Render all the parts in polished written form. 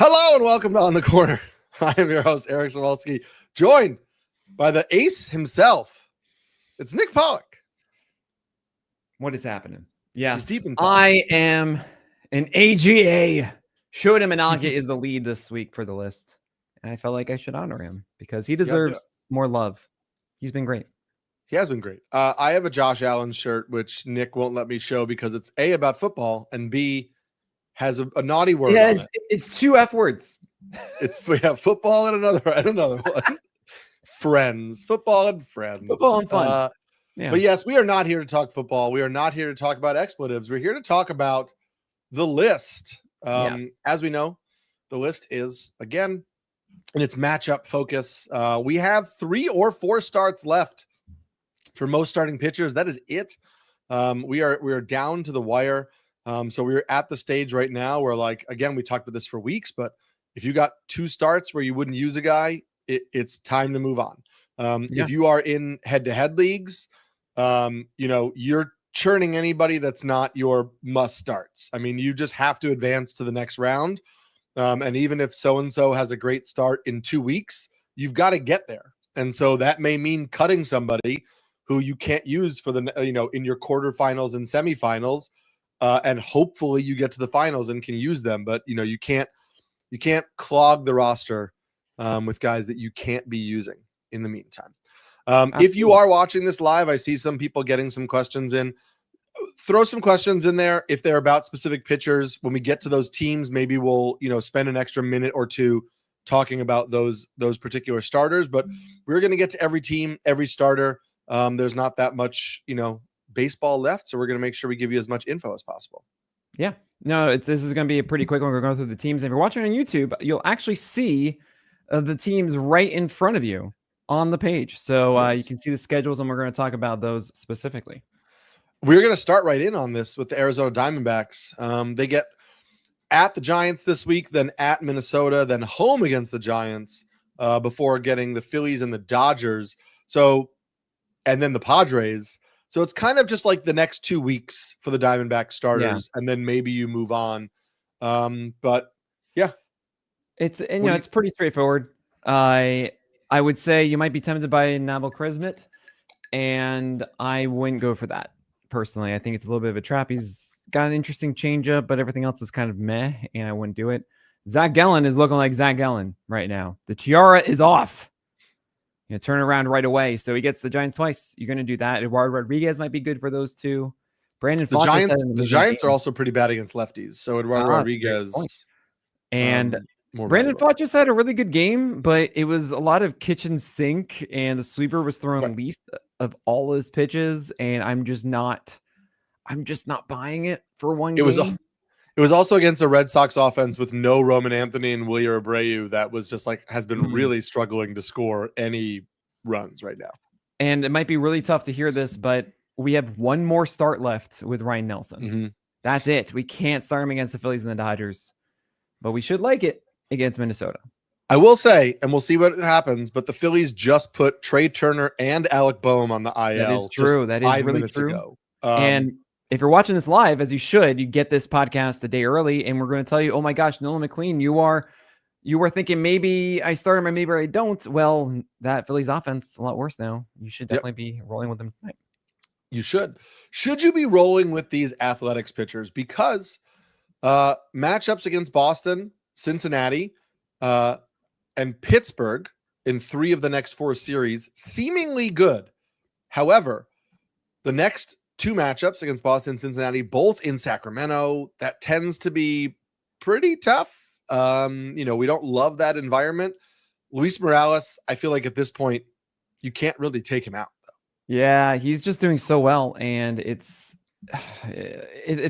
Hello and welcome to On the Corner. I am your host, Eric Samulski, joined by the ace himself. It's Nick Pollack. What is happening? Yes, He's deep in thought. I am an AGA. Shota Managa is the lead this week for the list. And I felt like I should honor him because he deserves more love. He's been great. He has been great. I have a Josh Allen shirt, which Nick won't let me show because it's A, about football, and B, has a naughty word on it. It's two F words. It's football and another one. Friends. Football and friends. Football and fun. But yes, we are not here to talk football. We are not here to talk about expletives. We're here to talk about the list. As we know, the list is, again, in its matchup focus. We have 3 or 4 starts left for most starting pitchers. That is it. We are down to the wire. So we're at the stage right now where, like, again, we talked about this for weeks, but if you got 2 starts where you wouldn't use a guy, it's time to move on. If you are in head-to-head leagues, you're churning anybody that's not your must starts. I mean, you just have to advance to the next round. And even if so-and-so has a great start in 2 weeks, you've got to get there. And so that may mean cutting somebody who you can't use for in your quarterfinals and semifinals. And hopefully you get to the finals and can use them. But, you can't clog the roster with guys that you can't be using in the meantime. If you are watching this live, I see some people getting some questions in. Throw some questions in there if they're about specific pitchers. When we get to those teams, maybe we'll, spend an extra minute or two talking about those particular starters. But we're going to get to every team, every starter. There's not that much, baseball left, so we're going to make sure we give you as much info as possible. Yeah. No, this is going to be a pretty quick one. We're going through the teams. If you're watching on YouTube, you'll actually see the teams right in front of you on the page. So you can see the schedules, and we're going to talk about those specifically. We're going to start right in on this with the Arizona Diamondbacks. They get at the Giants this week, then at Minnesota, then home against the Giants before getting the Phillies and the Dodgers. And then the Padres. So it's kind of just like the next 2 weeks for the Diamondback starters, and then maybe you move on. But yeah, it's pretty straightforward. I would say you might be tempted by Nabil Crismet, and I wouldn't go for that personally. I think it's a little bit of a trap. He's got an interesting changeup, but everything else is kind of meh, and I wouldn't do it. Zach Gallen is looking like Zach Gallen right now. The tiara is off. Turn around right away. So he gets the Giants twice. You're going to do that. Eduardo Rodriguez might be good for those two. Brandon Pfaadt. The Giants are also pretty bad against lefties. So Eduardo Rodriguez. And Brandon Pfaadt just had a really good game, but it was a lot of kitchen sink, and the sweeper was throwing least of all his pitches. And I'm just not buying it for one game. It was also against the Red Sox offense with no Roman Anthony and Wilyer Abreu that was just has been really struggling to score any runs right now. And it might be really tough to hear this, but we have one more start left with Ryan Nelson. Mm-hmm. That's it. We can't start him against the Phillies and the Dodgers, but we should like it against Minnesota. I will say, and we'll see what happens, but the Phillies just put Trey Turner and Alec Boehm on the IL. That is true. That is really true. Ago. And if you're watching this live, as you should, you get this podcast a day early, and we're going to tell you, oh my gosh, Nolan McLean, you were thinking maybe I start him or maybe I don't. Well, that Phillies offense a lot worse now. You should definitely be rolling with them tonight. You should. Should you be rolling with these Athletics pitchers? Because matchups against Boston, Cincinnati, and Pittsburgh in 3 of the next 4 series, seemingly good. However, the next 2 matchups against Boston and Cincinnati, both in Sacramento, that tends to be pretty tough. We don't love that environment. Luis Morales, I feel like at this point, you can't really take him out, though. Yeah, he's just doing so well, and it's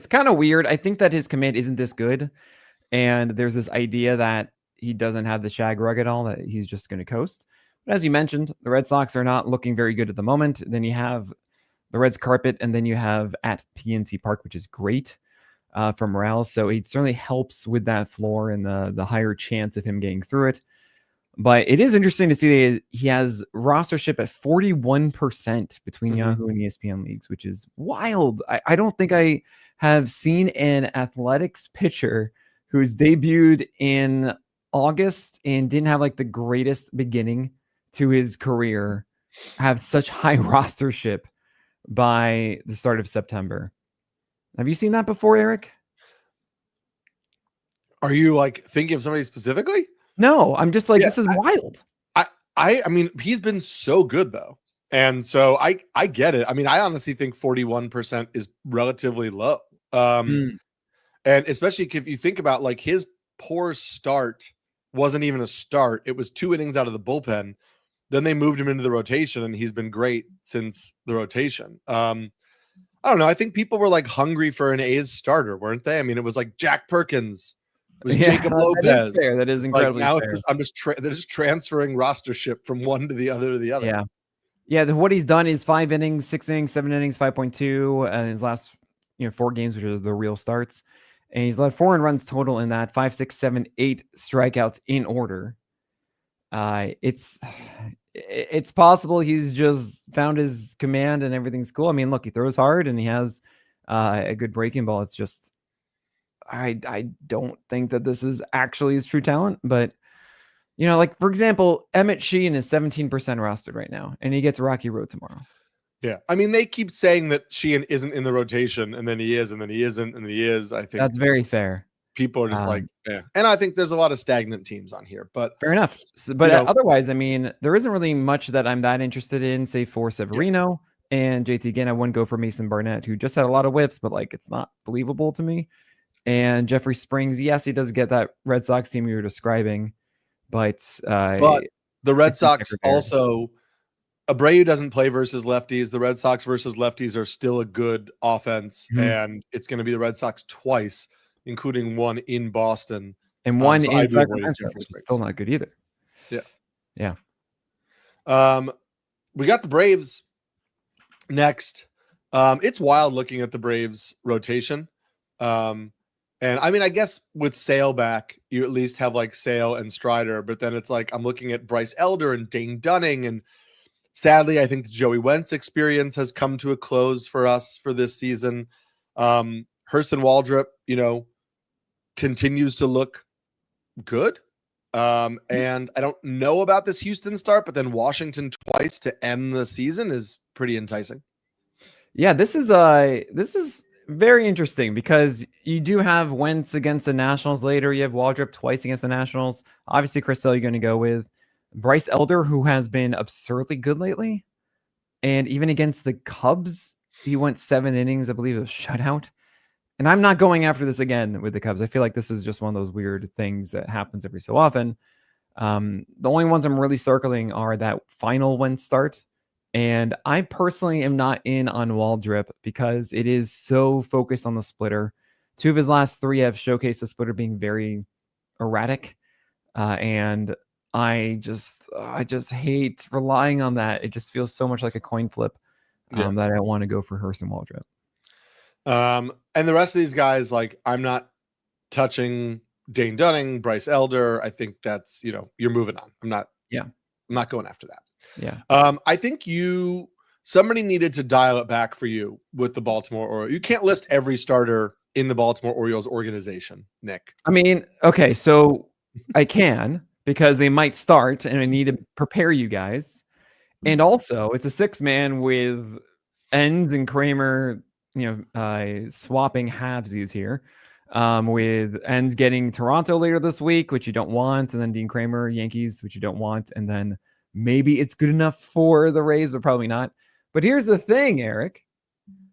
kind of weird. I think that his command isn't this good, and there's this idea that he doesn't have the shag rug at all, that he's just going to coast. But as you mentioned, the Red Sox are not looking very good at the moment. Then you have the Reds carpet, and then you have at PNC Park, which is great for Morales. So it certainly helps with that floor and the higher chance of him getting through it. But it is interesting to see that he has rostership at 41% between Yahoo and ESPN leagues, which is wild. I don't think I have seen an Athletics pitcher who's debuted in August and didn't have like the greatest beginning to his career, have such high rostership by the start of September. Have you seen that before, Eric? Are you like thinking of somebody specifically? No, I'm just like, this is wild. I mean, he's been so good though. And so I get it. I mean, I honestly think 41% is relatively low. And especially if you think about like his poor start wasn't even a start. It was 2 innings out of the bullpen. Then they moved him into the rotation and he's been great since the rotation. I don't know. I think people were like hungry for an A's starter, weren't they? I mean, it was like Jack Perkins, it was Jacob Lopez. That is fair. That is incredibly now fair. They're just transferring rostership from one to the other to the other. Yeah. Yeah. What he's done is 5 innings, 6 innings, 7 innings, 5.2, and his last 4 games, which are the real starts. And he's led 4 runs total in that, 5, 6, 7, 8 strikeouts in order. It's possible he's just found his command and everything's cool. I mean, look, he throws hard and he has a good breaking ball. It's just, I don't think that this is actually his true talent, but like for example, Emmett Sheehan is 17% rostered right now and he gets Rocky Road tomorrow. Yeah. I mean, they keep saying that Sheehan isn't in the rotation and then he is, and then he isn't, and then he is. I think that's very fair. People are just like, yeah. And I think there's a lot of stagnant teams on here, but fair enough. But otherwise, I mean, there isn't really much that I'm that interested in, say for Severino and JT. Again, I wouldn't go for Mason Barnett, who just had a lot of whiffs, but like, it's not believable to me. And Jeffrey Springs, yes, he does get that Red Sox team you were describing, but the Red Sox also, Abreu doesn't play versus lefties. The Red Sox versus lefties are still a good offense, and it's going to be the Red Sox twice, including one in Boston and one in Sacramento, which is still not good either. Yeah. We got the Braves next. It's wild looking at the Braves rotation. And I mean, I guess with Sale back, you at least have like Sale and Strider, but then it's like I'm looking at Bryce Elder and Dane Dunning, and sadly, I think the Joey Wentz experience has come to a close for us for this season. Hurston Waldrop, continues to look good. And I don't know about this Houston start, but then Washington twice to end the season is pretty enticing. Yeah, this is very interesting because you do have Wentz against the Nationals later. You have Waldrop twice against the Nationals. Obviously, Chris Sale you're going to go with. Bryce Elder, who has been absurdly good lately. And even against the Cubs, he went 7 innings. I believe it was shutout. And I'm not going after this again with the Cubs. I feel like this is just one of those weird things that happens every so often. The only ones I'm really circling are that final Wentz start. And I personally am not in on Waldrop because it is so focused on the splitter. 2 of his last 3 have showcased the splitter being very erratic. And I just hate relying on that. It just feels so much like a coin flip that I don't want to go for Hurston Waldrop. And the rest of these guys, like I'm not touching Dane Dunning, Bryce Elder. I think that's, you're moving on. I'm not going after that. Yeah. I think somebody needed to dial it back for you with the Baltimore Orioles. You can't list every starter in the Baltimore Orioles organization, Nick. I mean, okay, so I can because they might start and I need to prepare you guys. And also it's a 6-man with Enns and Kramer, swapping halvesies here. With Enns getting Toronto later this week, which you don't want, and then Dean Kramer, Yankees, which you don't want, and then maybe it's good enough for the Rays, but probably not. But here's the thing, Eric.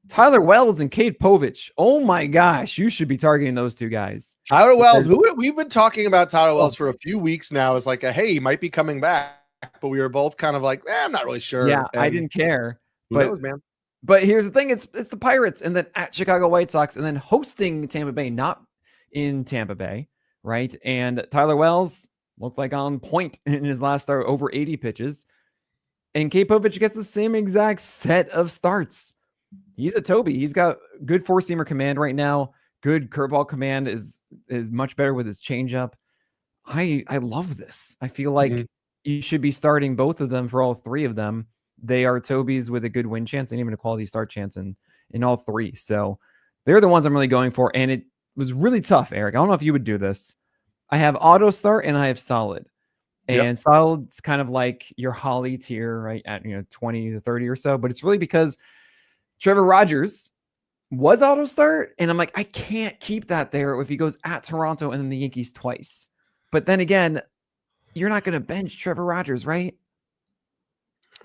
Tyler Wells and Kate Povich. Oh my gosh, you should be targeting those 2 guys. Tyler Wells, we've been talking about Tyler Wells for a few weeks now. It's like hey, he might be coming back, but we were both kind of like, I'm not really sure. Yeah, and I didn't care. Who knows, man? But here's the thing: it's the Pirates, and then at Chicago White Sox, and then hosting Tampa Bay, not in Tampa Bay, right? And Tyler Wells looked like on point in his last start, over 80 pitches, and Kate Povich gets the same exact set of starts. He's a Toby. He's got good 4-seamer command right now. Good curveball command is much better with his changeup. I love this. I feel like you should be starting both of them for all 3 of them. They are Tobies with a good win chance and even a quality start chance in all 3. So they're the ones I'm really going for. And was really tough, Eric. I don't know if you would do this. I have auto start and I have solid. And solid's kind of like your Holly tier, right? At 20 to 30 or so. But it's really because Trevor Rogers was auto start. And I'm like, I can't keep that there if he goes at Toronto and then the Yankees twice. But then again, you're not going to bench Trevor Rogers, right?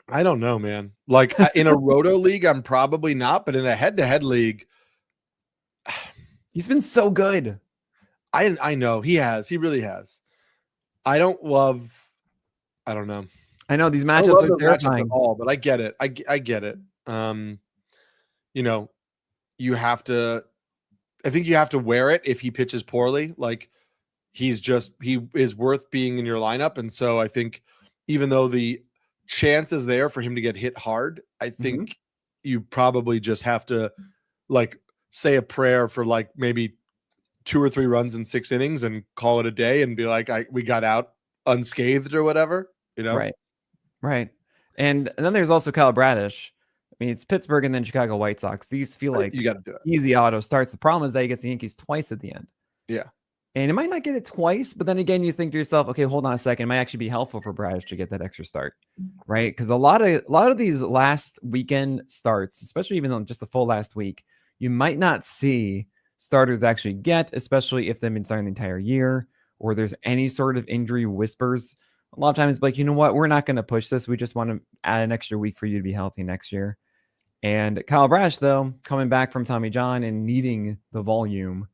I don't know, man. Like in a roto league, I'm probably not, but in a head-to-head league, he's been so good. I know he has. He really has. I don't know. I know these matchups are terrifying at all, but I get it. I get it. You have to. I think you have to wear it if he pitches poorly. Like he is worth being in your lineup, and so I think even though the chance is there for him to get hit hard, I think you probably just have to like say a prayer for like maybe 2 or 3 runs in 6 innings and call it a day and be like, we got out unscathed or whatever, Right. And then there's also Kyle Bradish. I mean, it's Pittsburgh and then Chicago White Sox. These feel like you got to do it. Easy auto starts. The problem is that he gets the Yankees twice at the end. Yeah. And it might not get it twice, but then again, you think to yourself, okay, hold on a second. It might actually be helpful for Bradish to get that extra start, right? Because a lot of these last weekend starts, especially even on just the full last week, you might not see starters actually get, especially if they've been starting the entire year or there's any sort of injury whispers. A lot of times it's like, you know what? We're not going to push this. We just want to add an extra week for you to be healthy next year. And Kyle Bradish, though, coming back from Tommy John and needing the volume,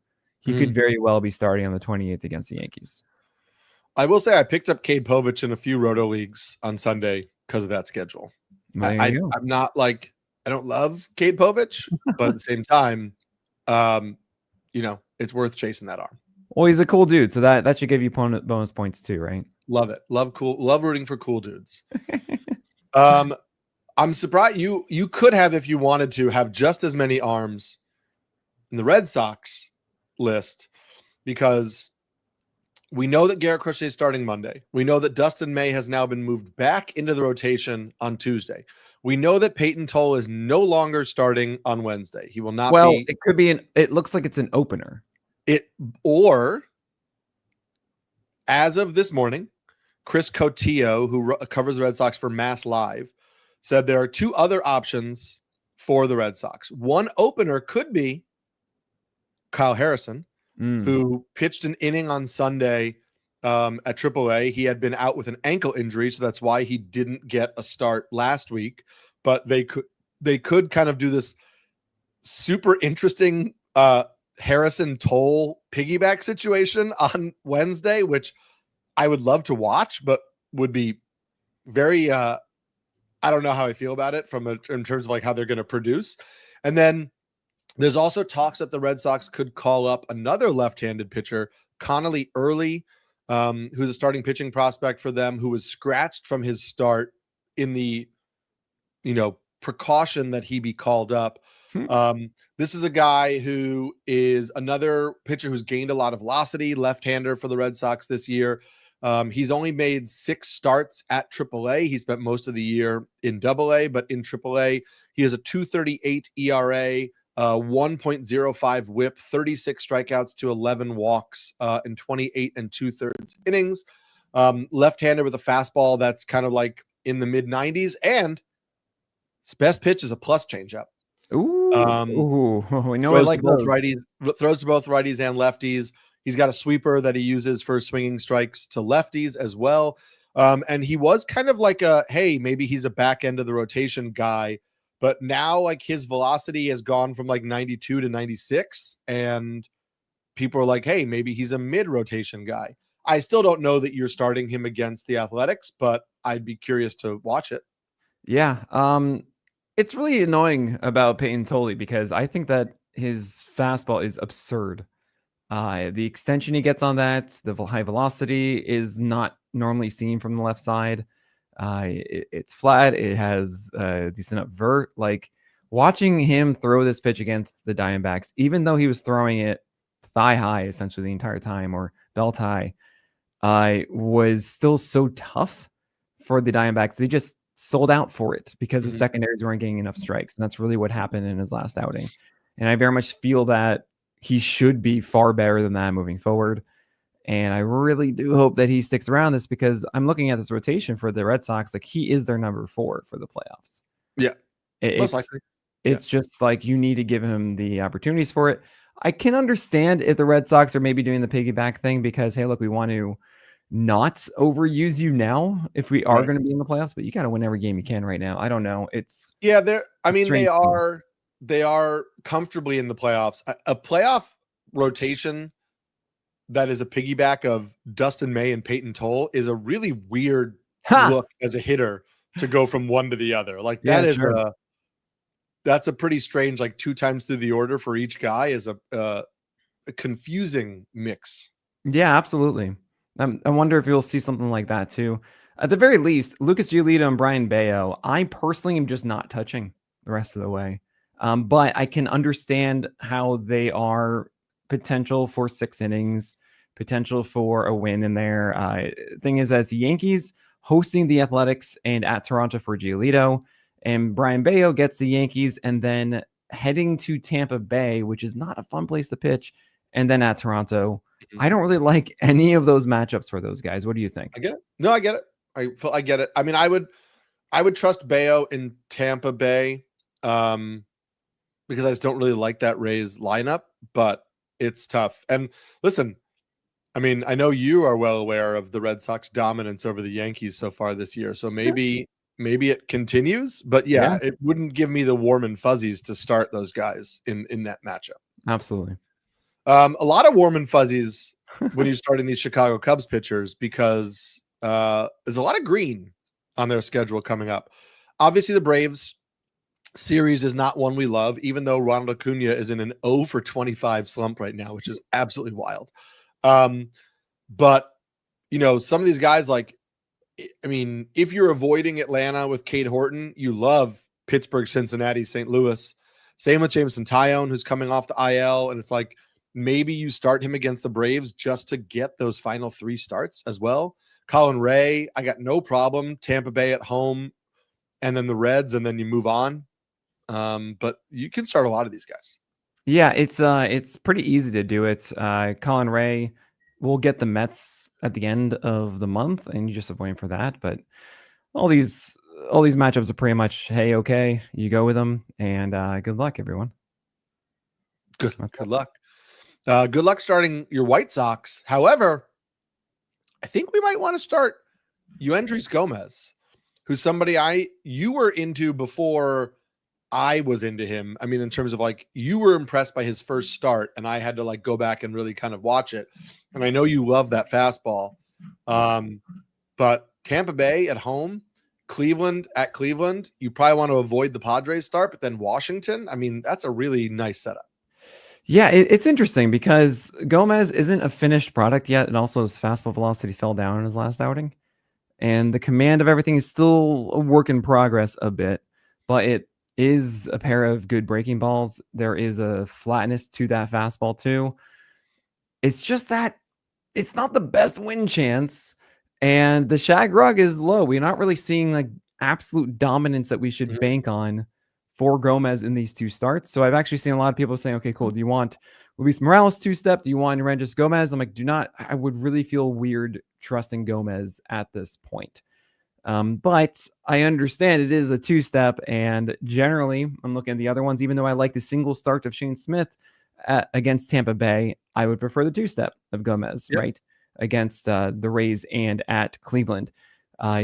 he could very well be starting on the 28th against the Yankees. I will say I picked up Cade Povich in a few roto leagues on Sunday because of that schedule. I'm not like, I don't love Cade Povich, but at the same time, it's worth chasing that arm. Well, he's a cool dude, so that should give you bonus points too, right? Love it. Love rooting for cool dudes. I'm surprised you could have, if you wanted to, have just as many arms in the Red Sox list, because we know that Garrett Crochet is starting Monday. We know that Dustin May has now been moved back into the rotation on Tuesday. We know that Peyton Toll is no longer starting on Wednesday. He will not be. Well, it could be it looks like it's an opener. Or as of this morning, Chris Cotillo, who covers the Red Sox for Mass Live, said there are 2 other options for the Red Sox. One opener could be Kyle Harrison, who pitched an inning on Sunday at AAA. He had been out with an ankle injury, so that's why he didn't get a start last week. But they could kind of do this super interesting Harrison Toll piggyback situation on Wednesday, which I would love to watch, but would be very I don't know how I feel about it in terms of like how they're going to produce. And then there's also talks that the Red Sox could call up another left-handed pitcher, Connolly Early, who's a starting pitching prospect for them, who was scratched from his start in the, precaution that he be called up. This is a guy who is another pitcher who's gained a lot of velocity, left-hander for the Red Sox this year. He's only made 6 starts at AAA. He spent most of the year in AA, but in AAA, he has a 2.38 ERA, 1.05 WHIP, 36 strikeouts to 11 walks in 28 2/3 innings. Left-hander with a fastball that's kind of like in the mid-90s, and his best pitch is a plus changeup. We know it like both righties, throws to both righties and lefties. He's got a sweeper that he uses for swinging strikes to lefties as well. And he was kind of like maybe he's a back end of the rotation guy, but now like his velocity has gone from like 92 to 96, and people are like, hey, maybe he's a mid rotation guy. I still don't know that you're starting him against the Athletics, but I'd be curious to watch it. Yeah. It's really annoying about Peyton Tolley because I think that his fastball is absurd. The extension he gets on that, the high velocity is not normally seen from the left side. It's flat. It has decent up vert. Like watching him throw this pitch against the Diamondbacks, even though he was throwing it thigh high essentially the entire time, or belt high, was still so tough for the Diamondbacks. They just sold out for it because the secondaries weren't getting enough strikes. And that's really what happened in his last outing. And I very much feel that he should be far better than that moving forward. And I really do hope that he sticks around this, because I'm looking at this rotation for the Red Sox. Like, he is their number 4 for the playoffs. Yeah. Most It's likely. just like, you need to give him the opportunities for it. I can understand if the Red Sox are maybe doing the piggyback thing, because, hey, look, we want to not overuse you now if we are going to be in the playoffs, but you got to win every game you can right now. I don't know. They are comfortably in the playoffs. A playoff rotation that is a piggyback of Dustin May and Peyton Toll is a really weird look as a hitter to go from one to the other. Like, that's a pretty strange, like, 2 times through the order for each guy is a confusing mix. Yeah, absolutely. I wonder if you'll see something like that too. At the very least, Lucas Giolito and Brian Bayo, I personally am just not touching the rest of the way. But I can understand how they are potential for 6 innings, potential for a win in there. Thing is, as the Yankees hosting the Athletics and at Toronto for Giolito, and Brian Bayo gets the Yankees and then heading to Tampa Bay, which is not a fun place to pitch, and then at Toronto. I don't really like any of those matchups for those guys. What do you think? I get it. No, I get it. I get it. I mean, I would trust Bayo in Tampa Bay, because I just don't really like that Rays lineup, but it's tough. And listen, I mean, I know you are well aware of the Red Sox dominance over the Yankees so far this year, so maybe it continues. But yeah, it wouldn't give me the warm and fuzzies to start those guys in that matchup. Absolutely. A lot of warm and fuzzies when you're starting these Chicago Cubs pitchers, because there's a lot of green on their schedule coming up. Obviously, the Braves series is not one we love, even though Ronald Acuna is in an 0 for 25 slump right now, which is absolutely wild. But, you know, some of these guys, like, I mean, if you're avoiding Atlanta with Cade Horton, you love Pittsburgh, Cincinnati, St. Louis. Same with Jameson Taillon, who's coming off the IL, and it's like, maybe you start him against the Braves just to get those final 3 starts as well. Colin Ray, I got no problem. Tampa Bay at home, and then the Reds, and then you move on. But you can start a lot of these guys. Yeah, it's pretty easy to do it. Colin Ray will get the Mets at the end of the month, and you just avoid him for that. But all these matchups are pretty much, hey, okay, you go with them, and good luck, everyone. Good luck. Good luck starting your White Sox. However, I think we might want to start Yoendrys Gomez, who's somebody you were into before I was into him. I mean, in terms of, like, you were impressed by his first start, and I had to, like, go back and really kind of watch it. And I know you love that fastball. But Tampa Bay at home, Cleveland at Cleveland, you probably want to avoid the Padres start, but then Washington, I mean, that's a really nice setup. Yeah, it's interesting because Gomez isn't a finished product yet, and also his fastball velocity fell down in his last outing. And the command of everything is still a work in progress a bit, but it is a pair of good breaking balls. There is a flatness to that fastball too. It's just that it's not the best win chance, and the shag rug is low. We're not really seeing, like, absolute dominance that we should bank on for Gomez in these 2 starts. So I've actually seen a lot of people saying, okay, cool. Do you want Luis Morales 2-step? Do you want Yoendrys Gomez? I'm like, I would really feel weird trusting Gomez at this point. But I understand it is a 2-step, and generally I'm looking at the other ones. Even though I like the single start of Shane Smith against Tampa Bay, I would prefer the 2-step of Gomez, right? Against the Rays and at Cleveland.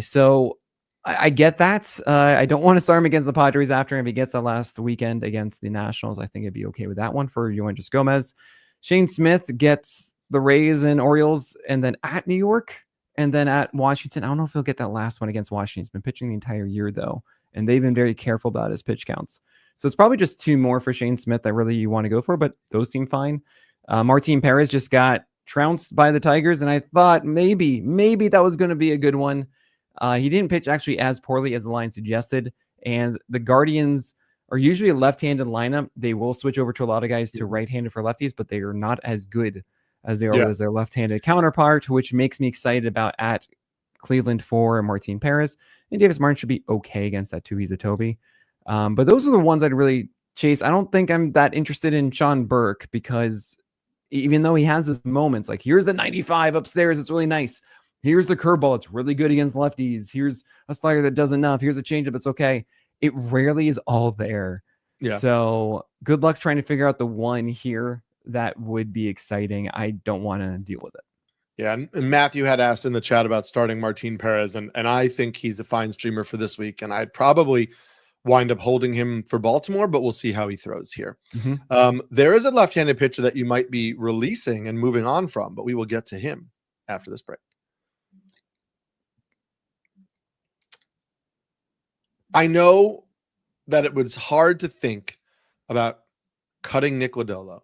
So I get that. I don't want to start him against the Padres after him. If he gets that last weekend against the Nationals, I think it'd be okay with that one for Yoendrys Gomez. Shane Smith gets the Rays and Orioles, and then at New York, and then at Washington. I don't know if he'll get that last one against Washington. He's been pitching the entire year, though, and they've been very careful about his pitch counts. So it's probably just 2 more for Shane Smith that really you want to go for, but those seem fine. Martin Perez just got trounced by the Tigers, and I thought maybe that was going to be a good one. He didn't pitch actually as poorly as the line suggested, and the Guardians are usually a left-handed lineup. They will switch over to a lot of guys to right-handed for lefties, but they are not as good as they are as their left-handed counterpart, which makes me excited about at Cleveland for Martin Perez. And Davis Martin should be okay against that too. He's a Toby. But those are the ones I'd really Chase, I don't think I'm that interested in Sean Burke because even though he has his moments, like here's the 95 upstairs, it's really nice. Here's the curveball, it's really good against lefties. Here's a slider that does enough. Here's a changeup, it's okay. It rarely is all there. Yeah. So good luck trying to figure out the one here that would be exciting. I don't want to deal with it. Yeah, and Matthew had asked in the chat about starting Martin Perez, and I think he's a fine streamer for this week, and I'd probably wind up holding him for Baltimore, but we'll see how he throws here. Mm-hmm. There is a left-handed pitcher that you might be releasing and moving on from, but we will get to him after this break. I know that it was hard to think about cutting Nick Lodolo,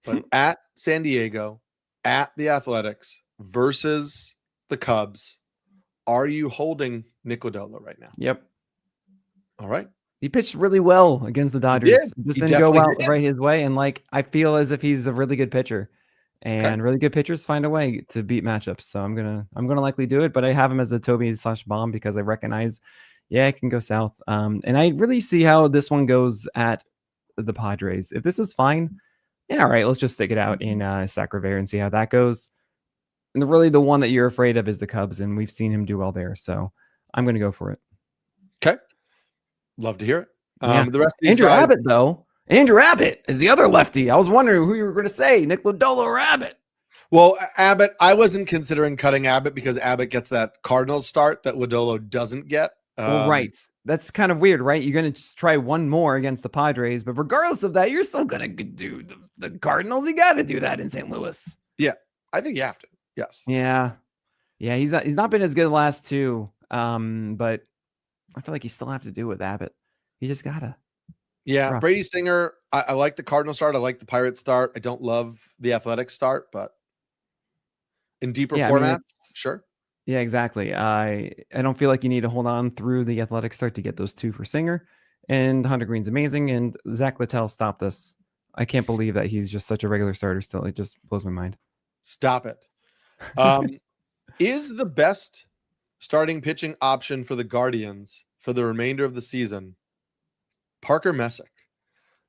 but at San Diego, at the Athletics versus the Cubs, are you holding Nick Lodolo right now? Yep. All right. He pitched really well against the Dodgers. Just didn't go well right his way. And like, I feel as if he's a really good pitcher, and really good pitchers find a way to beat matchups. So I'm going to likely do it, but I have him as a Toby/bomb because I recognize, it can go south. And I really see how this one goes at the Padres. If this is fine, all right, let's just stick it out in Sacramento and see how that goes. And really the one that you're afraid of is the Cubs, and we've seen him do well there. So I'm going to go for it. Okay. Love to hear it. The rest of these Andrew Abbott, though. Andrew Abbott is the other lefty. I was wondering who you were going to say, Nick Lodolo or Abbott. Well, Abbott, I wasn't considering cutting Abbott because Abbott gets that Cardinals start that Lodolo doesn't get. Right. That's kind of weird, right? You're going to just try one more against the Padres, but regardless of that, you're still going to do the Cardinals. You got to do that in St. Louis. Yeah, I think you have to. Yes. Yeah. He's not been as good the last two, but I feel like you still have to do it with Abbott. You just gotta. Yeah, Brady Singer. I like the Cardinal start. I like the Pirates start. I don't love the Athletic start, but in deeper formats, sure. Yeah, exactly. I don't feel like you need to hold on through the Athletic start to get those two for Singer. And Hunter Green's amazing. And Zach Littell stopped this. I can't believe that he's just such a regular starter still. It just blows my mind. Stop it. Is the best starting pitching option for the Guardians for the remainder of the season Parker Messick?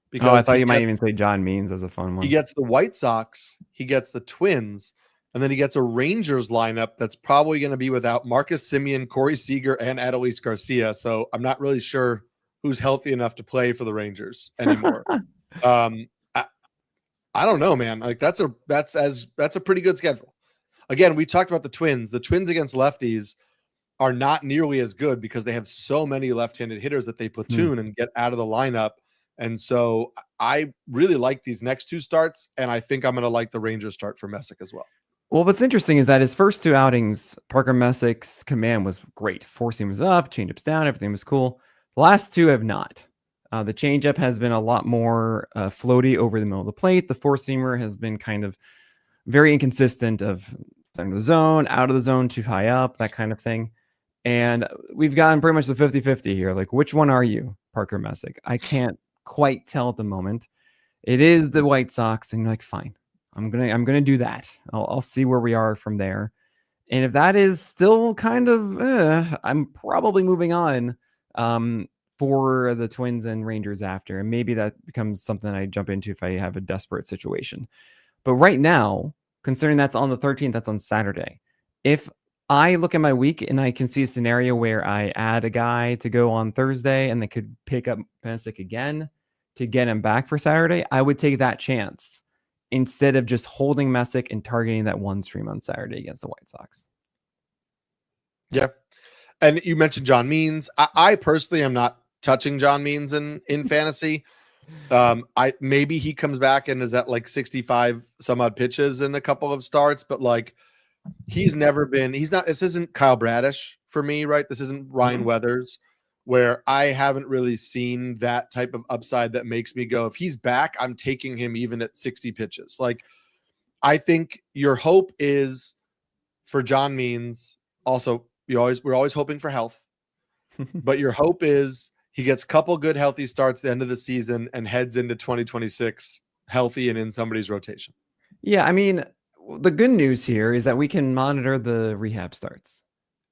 Because I thought you might even say John Means as a fun one. He gets the White Sox, he gets the Twins, and then he gets a Rangers lineup that's probably going to be without Marcus Semien, Corey Seager, and Adolis Garcia. So I'm not really sure who's healthy enough to play for the Rangers anymore. I don't know, man. Like that's a pretty good schedule. Again, we talked about the Twins. The Twins against lefties are not nearly as good because they have so many left-handed hitters that they platoon and get out of the lineup. And so I really like these next two starts, and I think I'm going to like the Rangers start for Messick as well. Well, what's interesting is that his first two outings, Parker Messick's command was great. Four-seam was up, changeups down, everything was cool. The last two have not. The changeup has been a lot more floaty over the middle of the plate. The four-seamer has been kind of very inconsistent of center of the zone, out of the zone, too high up, that kind of thing. And we've gotten pretty much the 50-50 here. Like, which one are you, Parker Messick? I can't quite tell at the moment. It is the White Sox, and you're like, fine, I'm gonna do that. I'll see where we are from there. And if that is still kind of, I'm probably moving on for the Twins and Rangers after, and maybe that becomes something I jump into if I have a desperate situation. But right now, considering that's on the 13th, that's on Saturday. If I look at my week and I can see a scenario where I add a guy to go on Thursday and they could pick up Messick again to get him back for Saturday, I would take that chance instead of just holding Messick and targeting that one stream on Saturday against the White Sox. Yeah. And you mentioned John Means. I personally am not touching John Means in fantasy. Maybe he comes back and is at like 65 some odd pitches in a couple of starts, but like this isn't Kyle Bradish for me, right? This isn't Ryan Weathers, where I haven't really seen that type of upside that makes me go, if he's back, I'm taking him even at 60 pitches. Like, I think your hope is for John Means. Also, we're always hoping for health, but your hope is he gets a couple good healthy starts at the end of the season and heads into 2026 healthy and in somebody's rotation. Yeah, I mean, the good news here is that we can monitor the rehab starts,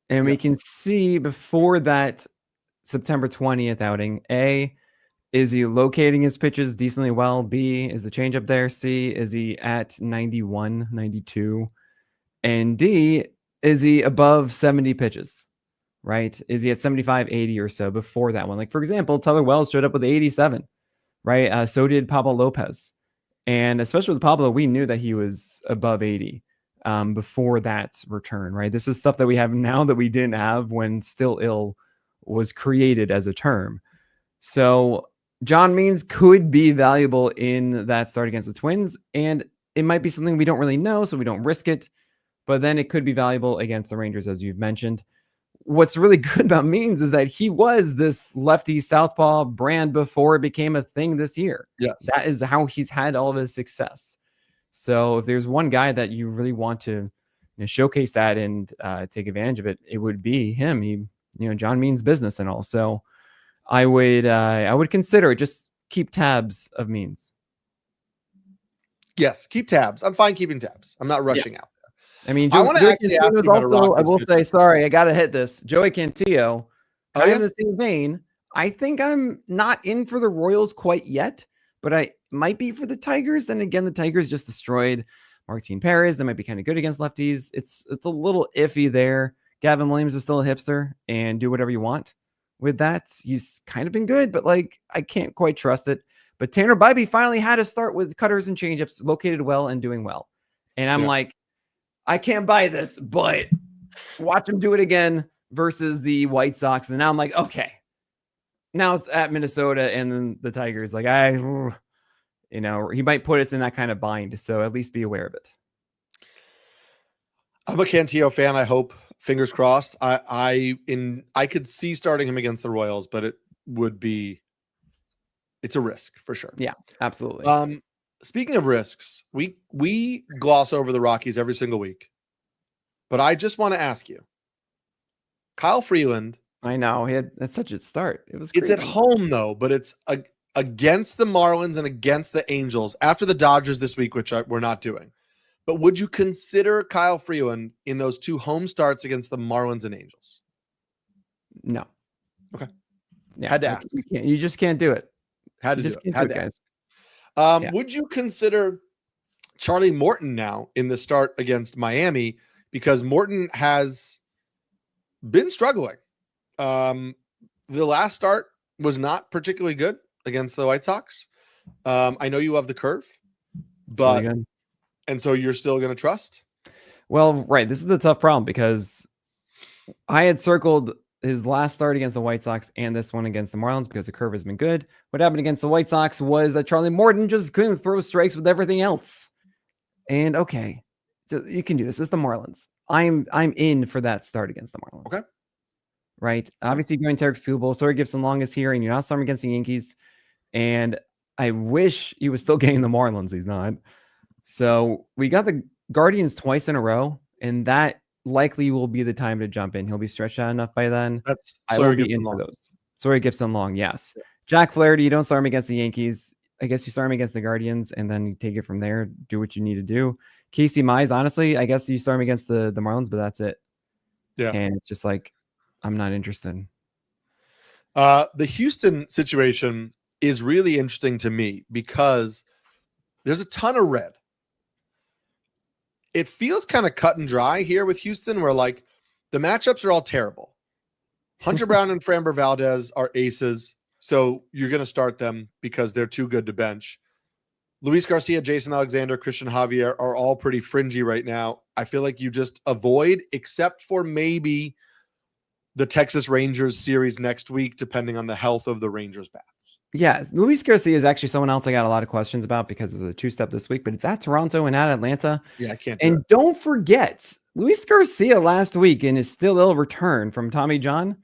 and we can see before that September 20th outing, is he locating his pitches decently well? B, is the changeup there? C, is he at 91, 92? And D, is he above 70 pitches? Right? Is he at 75, 80 or so before that one? Like, for example, Tyler Wells showed up with 87, right? So did Pablo Lopez. And especially with Pablo, we knew that he was above 80 before that return, right? This is stuff that we have now that we didn't have when Still Ill was created as a term. So John Means could be valuable in that start against the Twins, and it might be something we don't really know, so we don't risk it. But then it could be valuable against the Rangers, as you've mentioned. What's really good about Means is that he was this lefty southpaw brand before it became a thing this year. Yes. That is how he's had all of his success. So if there's one guy that you really want to showcase that and take advantage of it, it would be him. He, John Means business and all. So I would consider it. Just keep tabs of Means. Yes, keep tabs. I'm fine keeping tabs. I'm not rushing out. I mean, I want to actually ask you about also, I will say, sorry, I got to hit this. Joey Cantillo, kind of in the same vein. I think I'm not in for the Royals quite yet, but I might be for the Tigers. Then again, the Tigers just destroyed Martin Perez. They might be kind of good against lefties. It's a little iffy there. Gavin Williams is still a hipster and do whatever you want with that. He's kind of been good, but I can't quite trust it. But Tanner Bybee finally had to start with cutters and changeups, located well and doing well. And I'm like, I can't buy this, but watch him do it again versus the White Sox. And now I'm like, okay, now it's at Minnesota and then the Tigers. Like he might put us in that kind of bind. So at least be aware of it. I'm a Cantillo fan. I hope, fingers crossed. I could see starting him against the Royals, but it's a risk for sure. Yeah, absolutely. Speaking of risks, we gloss over the Rockies every single week, but I just want to ask you, Kyle Freeland. I know that's such a start. It's at home though, but it's against the Marlins and against the Angels after the Dodgers this week, which we're not doing. But would you consider Kyle Freeland in those two home starts against the Marlins and Angels? No. Okay. Yeah. Had to ask. You just can't do it. Had to just do it. Had to guys. Would you consider Charlie Morton now in the start against Miami? Because Morton has been struggling. The last start was not particularly good against the White Sox. I know you love the curve, but and so you're still going to trust? Well, right. This is the tough problem because I had circled his last start against the White Sox and this one against the Marlins because the curve has been good. What happened against the White Sox was that Charlie Morton just couldn't throw strikes with everything else. And okay, you can do this. It's the Marlins. I'm in for that start against the Marlins. Okay. Right. Obviously, going Tarek Skubal, Sorry Gibson Long is here, and you're not starting against the Yankees. And I wish he was still getting the Marlins. He's not. So we got the Guardians twice in a row, and that likely will be the time to jump in. He'll be stretched out enough by then. I will be in for those. Sorry, Gibson Long. Yes. Yeah. Jack Flaherty, you don't start him against the Yankees. I guess you start him against the Guardians and then you take it from there. Do what you need to do. Casey Mize, honestly, I guess you start him against the Marlins, but that's it. Yeah. And it's just like, I'm not interested. The Houston situation is really interesting to me because there's a ton of red. It feels kind of cut and dry here with Houston where the matchups are all terrible. Hunter Brown and Framber Valdez are aces. So you're going to start them because they're too good to bench. Luis Garcia, Jason Alexander, Christian Javier are all pretty fringy right now. I feel like you just avoid, except for maybe the Texas Rangers series next week, depending on the health of the Rangers bats. Yeah, Luis Garcia is actually someone else I got a lot of questions about because it's a two-step this week, but it's at Toronto and at Atlanta. Yeah, I can't. Don't forget, Luis Garcia last week in his still ill return from Tommy John.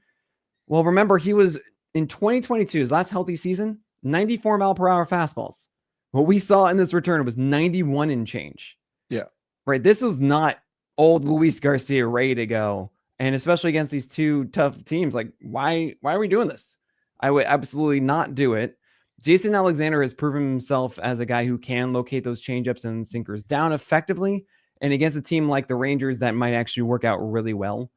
Well, remember, he was in 2022, his last healthy season, 94 mile per hour fastballs. What we saw in this return was 91 and change. Yeah. Right. This was not old Luis Garcia ready to go. And especially against these two tough teams, why are we doing this? I would absolutely not do it. Jason Alexander has proven himself as a guy who can locate those changeups and sinkers down effectively. And against a team like the Rangers, that might actually work out really well.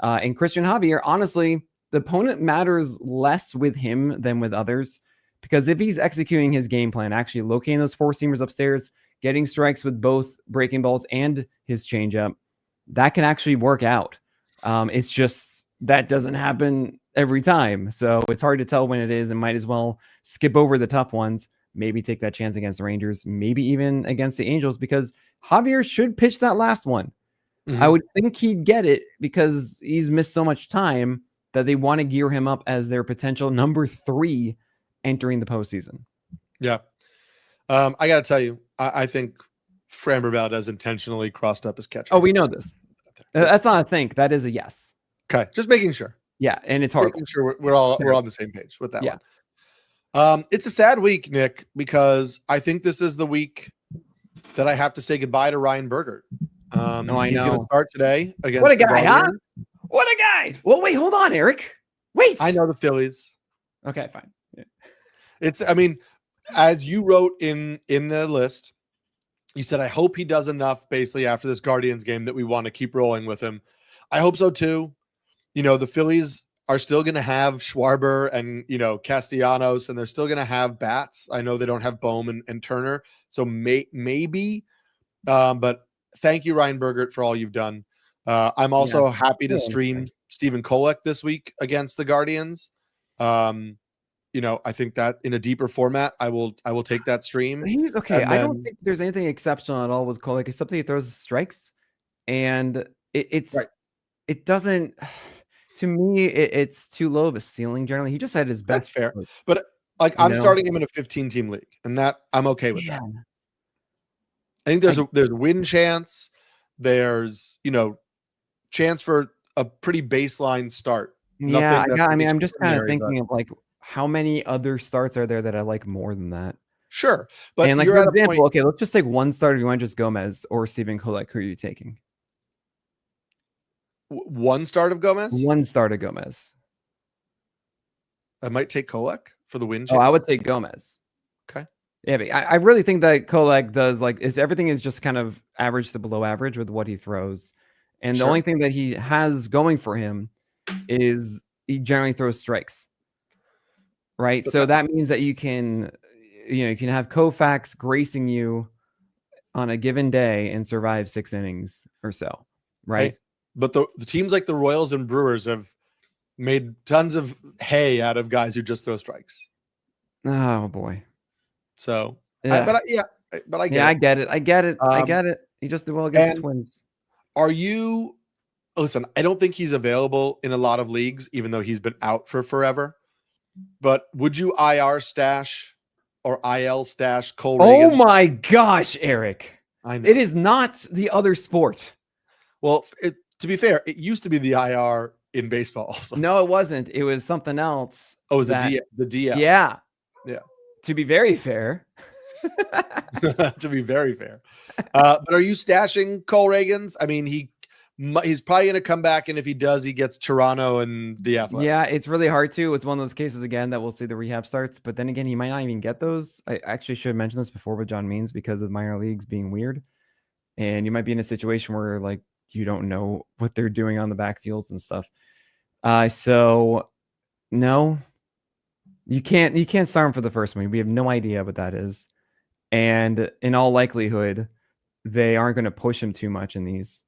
And Christian Javier, honestly, the opponent matters less with him than with others Because if he's executing his game plan, actually locating those four seamers upstairs, getting strikes with both breaking balls and his changeup, that can actually work out. It's just that doesn't happen every time. So it's hard to tell when it is, and might as well skip over the tough ones. Maybe take that chance against the Rangers, maybe even against the Angels, because Javier should pitch that last one. I would think he'd get it because he's missed so much time that they want to gear him up as their potential number 3 entering the postseason. Yeah. I got to tell you, I think Framber Valdez intentionally crossed up his catcher. Oh, we know this. That's not a think. That is a yes. Okay. Just making sure. Yeah. And it's horrible. Making sure we're on the same page with that one. It's a sad week, Nick, because I think this is the week that I have to say goodbye to Ryan Bergert. I he's know. going to start today against What a guy, huh? Guardians. What a guy. Well, wait, hold on, Eric. Wait. I know the Phillies. Okay, fine. Yeah. I mean, as you wrote in the list, you said, I hope he does enough basically after this Guardians game that we want to keep rolling with him. I hope so too. The Phillies are still going to have Schwarber and, Castellanos, and they're still going to have bats. I know they don't have Bohm and Turner. So maybe, but thank you, Ryan Bergert, for all you've done. I'm also happy to stream Stephen Kolek this week against the Guardians. I think that in a deeper format, I will take that stream. He's okay. I don't think there's anything exceptional at all with Kolek, except that he throws strikes, and it doesn't. To me, it's too low of a ceiling. Generally, he just had his best. That's fair, but I'm starting him in a 15-team league, and that I'm okay with that. I think there's a win chance. There's chance for a pretty baseline start. Yeah, I'm just kind of thinking of how many other starts are there that I like more than that? Sure, but and for example, okay, let's just take one starter. You want just Gomez or Stephen Kolek? Who are you taking? One start of Gomez? One start of Gomez. I might take Kolek for the win chance. Oh, I would take Gomez. Okay. Yeah, but I really think that Kolek does everything is just kind of average to below average with what he throws. And the only thing that he has going for him is he generally throws strikes. Right. So that means that you can have Koufax gracing you on a given day and survive 6 innings or so. Right. Hey, but the teams like the Royals and Brewers have made tons of hay out of guys who just throw strikes. Oh boy. So, yeah. I get it. I get it. He just did well against the Twins. Listen, I don't think he's available in a lot of leagues, even though he's been out for forever. But would you IR stash or IL stash Cole Reagan? Oh my gosh, Eric. I know. It is not the other sport. Well, to be fair, it used to be the IR in baseball also. No, it wasn't. It was something else. Oh, it was the DL. Yeah. Yeah. To be very fair. To be very fair. But are you stashing Cole Reagans? I mean, he's probably going to come back, and if he does, he gets Toronto and the Athletics. Yeah, it's really hard to. It's one of those cases, again, that we'll see the rehab starts. But then again, he might not even get those. I actually should have mentioned this before with John Means because of minor leagues being weird. And you might be in a situation where, you don't know what they're doing on the backfields and stuff. So, no. You can't start him for the first one. We have no idea what that is. And in all likelihood, they aren't going to push him too much in these.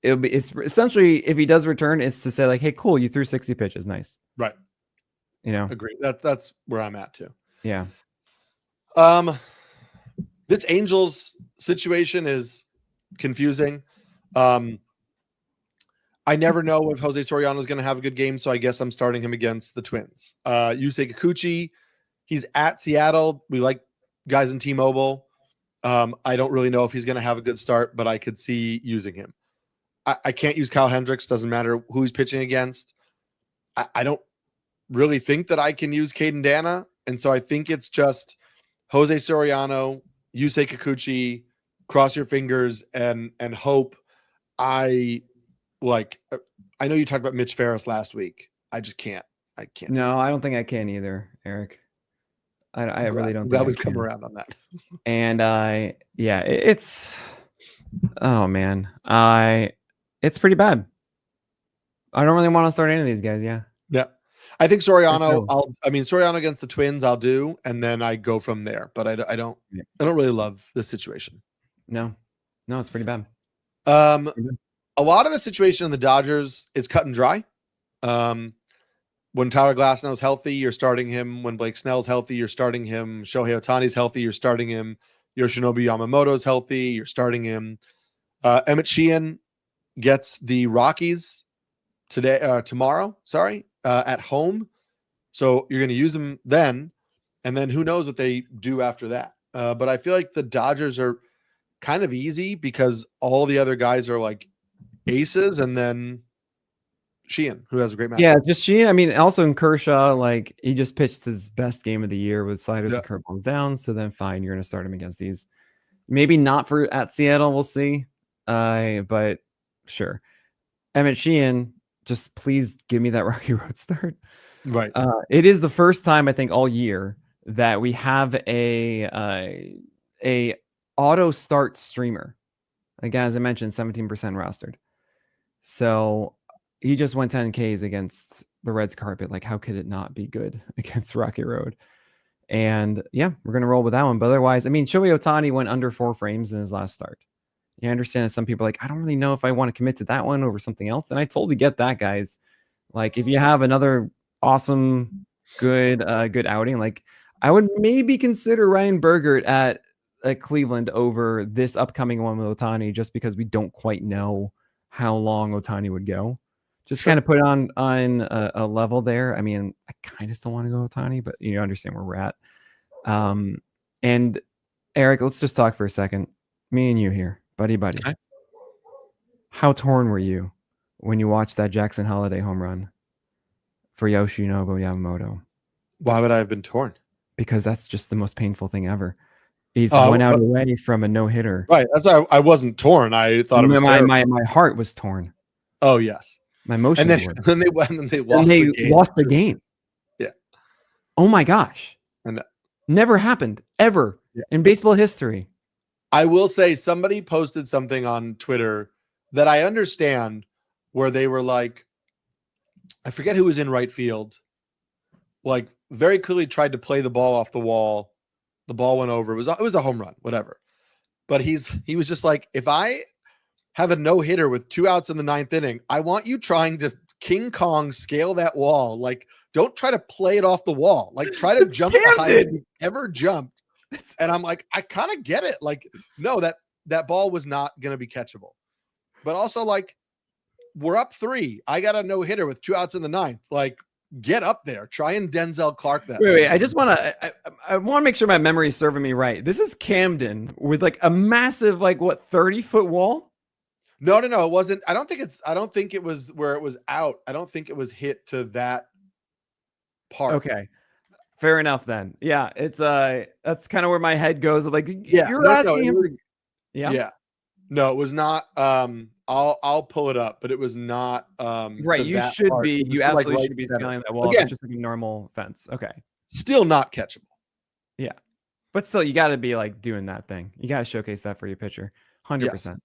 It's essentially, if he does return, it's to say hey, cool, you threw 60 pitches. Nice. Right. Agree. That's where I'm at too. Yeah. This Angels situation is confusing. I never know if Jose Soriano is going to have a good game, so I guess I'm starting him against the Twins. Yusei Kikuchi, he's at Seattle. We like guys in T-Mobile. I don't really know if he's going to have a good start, but I could see using him. I can't use Kyle Hendricks. Doesn't matter who he's pitching against. I don't really think that I can use Caden Dana, and so I think it's just Jose Soriano, Yusei Kikuchi, cross your fingers and hope. I know you talked about Mitch Ferris last week. I just can't. I can't. No, I don't think I can either, Eric. I really don't. Glad we've come around on that. And it's oh man, it's pretty bad. I don't really want to start any of these guys. Yeah. I think Soriano. Soriano against the Twins, I'll do, and then I go from there. But I don't really love this situation. No, it's pretty bad. A lot of the situation in the Dodgers is cut and dry. When Tyler Glasnow's healthy, you're starting him. When Blake Snell's healthy, you're starting him. Shohei Ohtani's healthy, you're starting him. Yoshinobu Yamamoto's healthy, you're starting him. Emmett Sheehan gets the Rockies tomorrow, at home. So you're going to use him then, and then who knows what they do after that. But I feel like the Dodgers are kind of easy because all the other guys are like aces, and then Sheehan, who has a great match. Yeah, just Sheehan. I mean, also in Kershaw, like he just pitched his best game of the year with sliders and curveballs down. So then fine, you're going to start him against these. Maybe not at Seattle, we'll see. But sure. Emmett Sheehan, just please give me that Rocky Road start. Right. It is the first time I think all year that we have a auto start streamer. Again, as I mentioned, 17% rostered. So he just went 10 Ks against the Reds carpet. Like, how could it not be good against Rocky Road? And yeah, we're going to roll with that one. But otherwise, I mean, Shohei Ohtani went under 4 frames in his last start. You understand that some people are like, I don't really know if I want to commit to that one over something else. And I totally get that, guys. Like, if you have another awesome, good outing, like I would maybe consider Ryan Bergert at Cleveland over this upcoming one with Ohtani, just because we don't quite know how long Ohtani would go. Just kind of put on a level there. I mean, I kind of still want to go Ohtani, but you understand where we're at. And Eric, let's just talk for a second. Me and you here, buddy. Okay. How torn were you when you watched that Jackson Holiday home run for Yoshinobu Yamamoto? Why would I have been torn? Because that's just the most painful thing ever. He's 1 out away from a no-hitter. Right. That's why I wasn't torn. I thought it was my heart was torn. Oh yes. My emotions and then they lost the game. Yeah. Oh my gosh. And never happened ever in baseball history. I will say somebody posted something on Twitter that I understand, where they were like, I forget who was in right field, like very clearly tried to play the ball off the wall. The ball went over. It was a home run, whatever. But he was just like, if I have a no-hitter with 2 outs in the 9th inning, I want you trying to King Kong scale that wall. Like, don't try to play it off the wall. Like, try to jump the highest you've ever jumped. And I'm like, I kind of get it. Like, no, that ball was not going to be catchable. But also, like, we're up 3. I got a no-hitter with 2 outs in the 9th. Like, get up there. Try and Denzel Clark that. Wait. I just want to make sure my memory is serving me right. This is Camden with like a massive, 30-foot wall? No, it wasn't. I don't think it was where it was out. I don't think it was hit to that part. Okay. Fair enough then. Yeah, it's that's kind of where my head goes. Like, you're asking him. Yeah. No, it was not. I'll pull it up, but it was not. Right, you should be. You absolutely should be scaling that wall. It's just like a normal fence. Okay. Still not catchable. Yeah, but still, you got to be like doing that thing. You got to showcase that for your pitcher, 100%.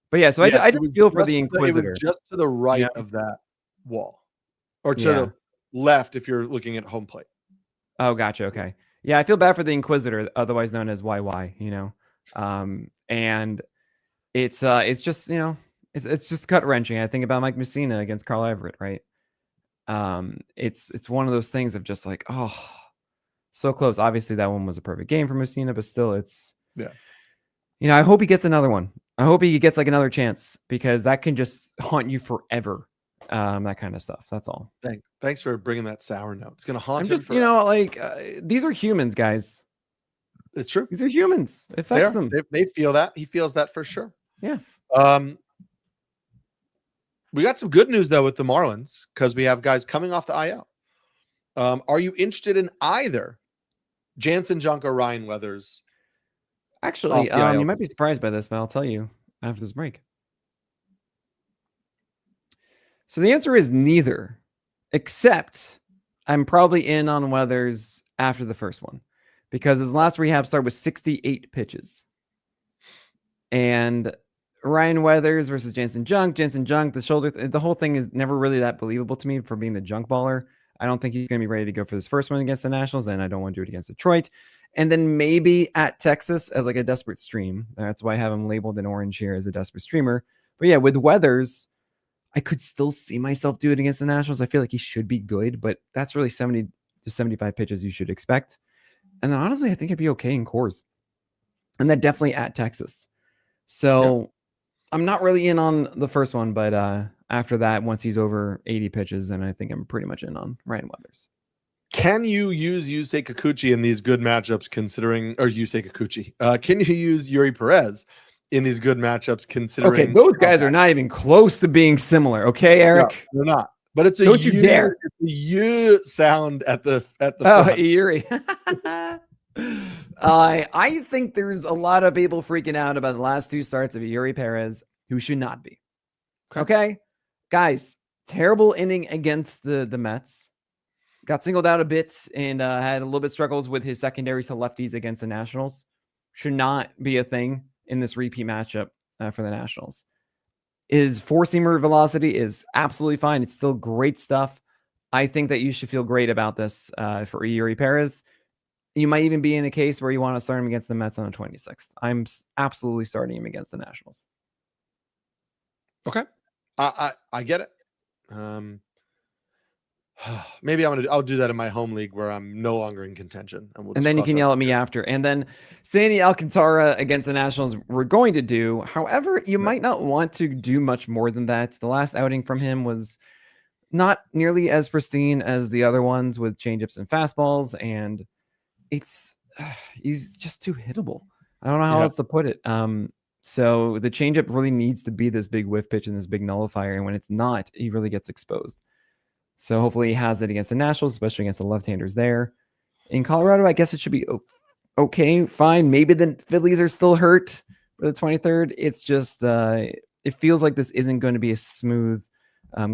But yeah, so I just feel for the Inquisitor. It was just to the right of that wall, or to the left if you're looking at home plate. Oh, gotcha. Okay. Yeah, I feel bad for the Inquisitor, otherwise known as YY. And it's just it's just gut wrenching. I think about Mike Mussina against Carl Everett, right? It's one of those things of just like, oh, so close. Obviously, that one was a perfect game for Mussina, but still, it's I hope he gets another one. I hope he gets like another chance, because that can just haunt you forever. That kind of stuff. That's all. Thanks for bringing that sour note. It's gonna haunt him. Just these are humans, guys. It's true. These are humans. It affects them. They feel that. He feels that for sure. Yeah. We got some good news though with the Marlins, because we have guys coming off the IL. Are you interested in either Jansen Junk or Ryan Weathers? Actually, you might be surprised by this, but I'll tell you after this break. So the answer is neither, except I'm probably in on Weathers after the first one, because his last rehab start was 68 pitches. And Ryan Weathers versus Jansen Junk. Jansen Junk, the shoulder, the whole thing is never really that believable to me for being the junk baller. I don't think he's going to be ready to go for this first one against the Nationals, and I don't want to do it against Detroit. And then maybe at Texas as like a desperate stream. That's why I have him labeled in orange here as a desperate streamer. But yeah, with Weathers, I could still see myself do it against the Nationals. I feel like he should be good, but that's really 70 to 75 pitches you should expect. And then honestly, I think it'd be okay in Coors. And then definitely at Texas. So I'm not really in on the first one, but after that, once he's over 80 pitches, then I think I'm pretty much in on Ryan Weathers. Can you use Yusei Kikuchi in these good matchups considering, or Yusei Kikuchi? Can you use Yuri Perez in these good matchups considering? Okay, those guys are not even close to being similar. Okay, Eric? No, they're not. But it's a don't you dare. It's a U sound at the Yuri. I think there's a lot of people freaking out about the last two starts of Yuri Perez who should not be. Okay? Guys, terrible inning against the Mets. Got singled out a bit and had a little bit struggles with his secondaries to lefties against the Nationals. Should not be a thing in this repeat matchup for the Nationals. His four-seamer velocity is absolutely fine. It's still great stuff. I think that you should feel great about this for Yuri Perez. You might even be in a case where you want to start him against the Mets on the 26th. I'm absolutely starting him against the Nationals. Okay. I get it. Maybe I'll do that in my home league where I'm no longer in contention. And then you can yell at me after. And then Sandy Alcantara against the Nationals, we're going to do. However, you might not want to do much more than that. The last outing from him was not nearly as pristine as the other ones with changeups and fastballs. And he's just too hittable. I don't know how else to put it. So the changeup really needs to be this big whiff pitch and this big nullifier. And when it's not, he really gets exposed. So hopefully he has it against the Nationals, especially against the left-handers there. In Colorado, I guess it should be okay, fine. Maybe the Phillies are still hurt for the 23rd. It's just, it feels like this isn't going to be a smooth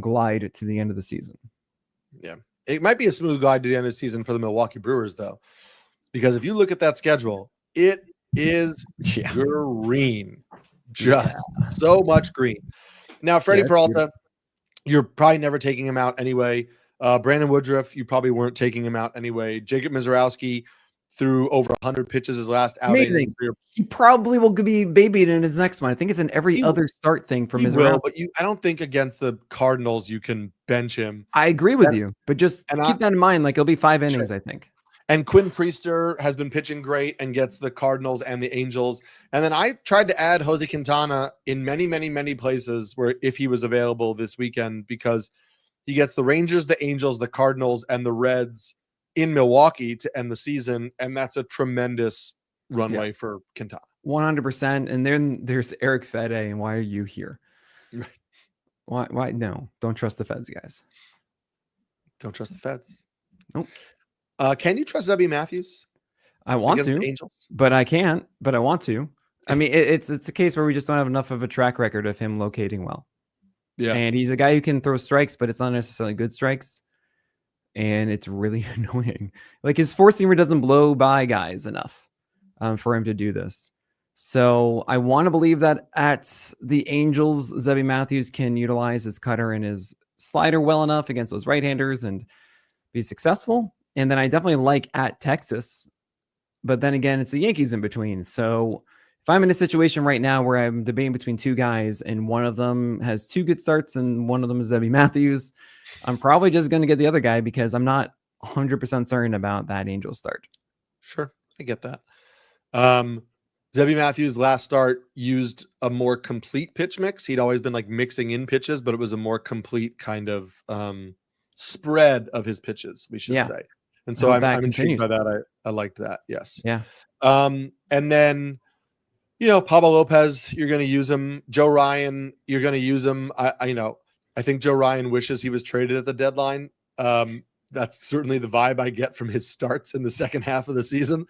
glide to the end of the season. Yeah. It might be a smooth glide to the end of the season for the Milwaukee Brewers, though. Because if you look at that schedule, it is green. Just so much green. Now, Freddie Peralta, you're probably never taking him out anyway. Brandon Woodruff, you probably weren't taking him out anyway. Jacob Mizorowski threw over 100 pitches his last outing. Amazing. He probably will be babied in his next one. I think it's an every other start thing for Mizorowski. But I don't think against the Cardinals you can bench him. I agree with you, but just keep that in mind. Like, it'll be 5 innings, I think. And Quinn Priester has been pitching great and gets the Cardinals and the Angels. And then I tried to add Jose Quintana in many, many, many places where if he was available this weekend, because he gets the Rangers, the Angels, the Cardinals, and the Reds in Milwaukee to end the season. And that's a tremendous runway for Quintana. 100%. And then there's Eric Fede. And why are you here? Why? No, don't trust the Feds, guys. Don't trust the Feds. Nope. Can you trust Zebby Matthews? I want to, Angels? But I can't. But I want to. I mean, it's a case where we just don't have enough of a track record of him locating well. Yeah, and he's a guy who can throw strikes, but it's not necessarily good strikes, and it's really annoying. Like, his four-seamer doesn't blow by guys enough for him to do this. So I want to believe that at the Angels, Zebby Matthews can utilize his cutter and his slider well enough against those right-handers and be successful. And then I definitely like at Texas, but then again, it's the Yankees in between. So if I'm in a situation right now where I'm debating between two guys and one of them has 2 good starts and one of them is Zebby Matthews, I'm probably just going to get the other guy because I'm not 100% certain about that Angels start. Sure. I get that. Zebby Matthews' last start used a more complete pitch mix. He'd always been like mixing in pitches, but it was a more complete kind of spread of his pitches, we should say. And so I'm intrigued by that. I liked that. Yes. Yeah. And then, Pablo Lopez, you're going to use him. Joe Ryan, you're going to use him. I think Joe Ryan wishes he was traded at the deadline. That's certainly the vibe I get from his starts in the second half of the season.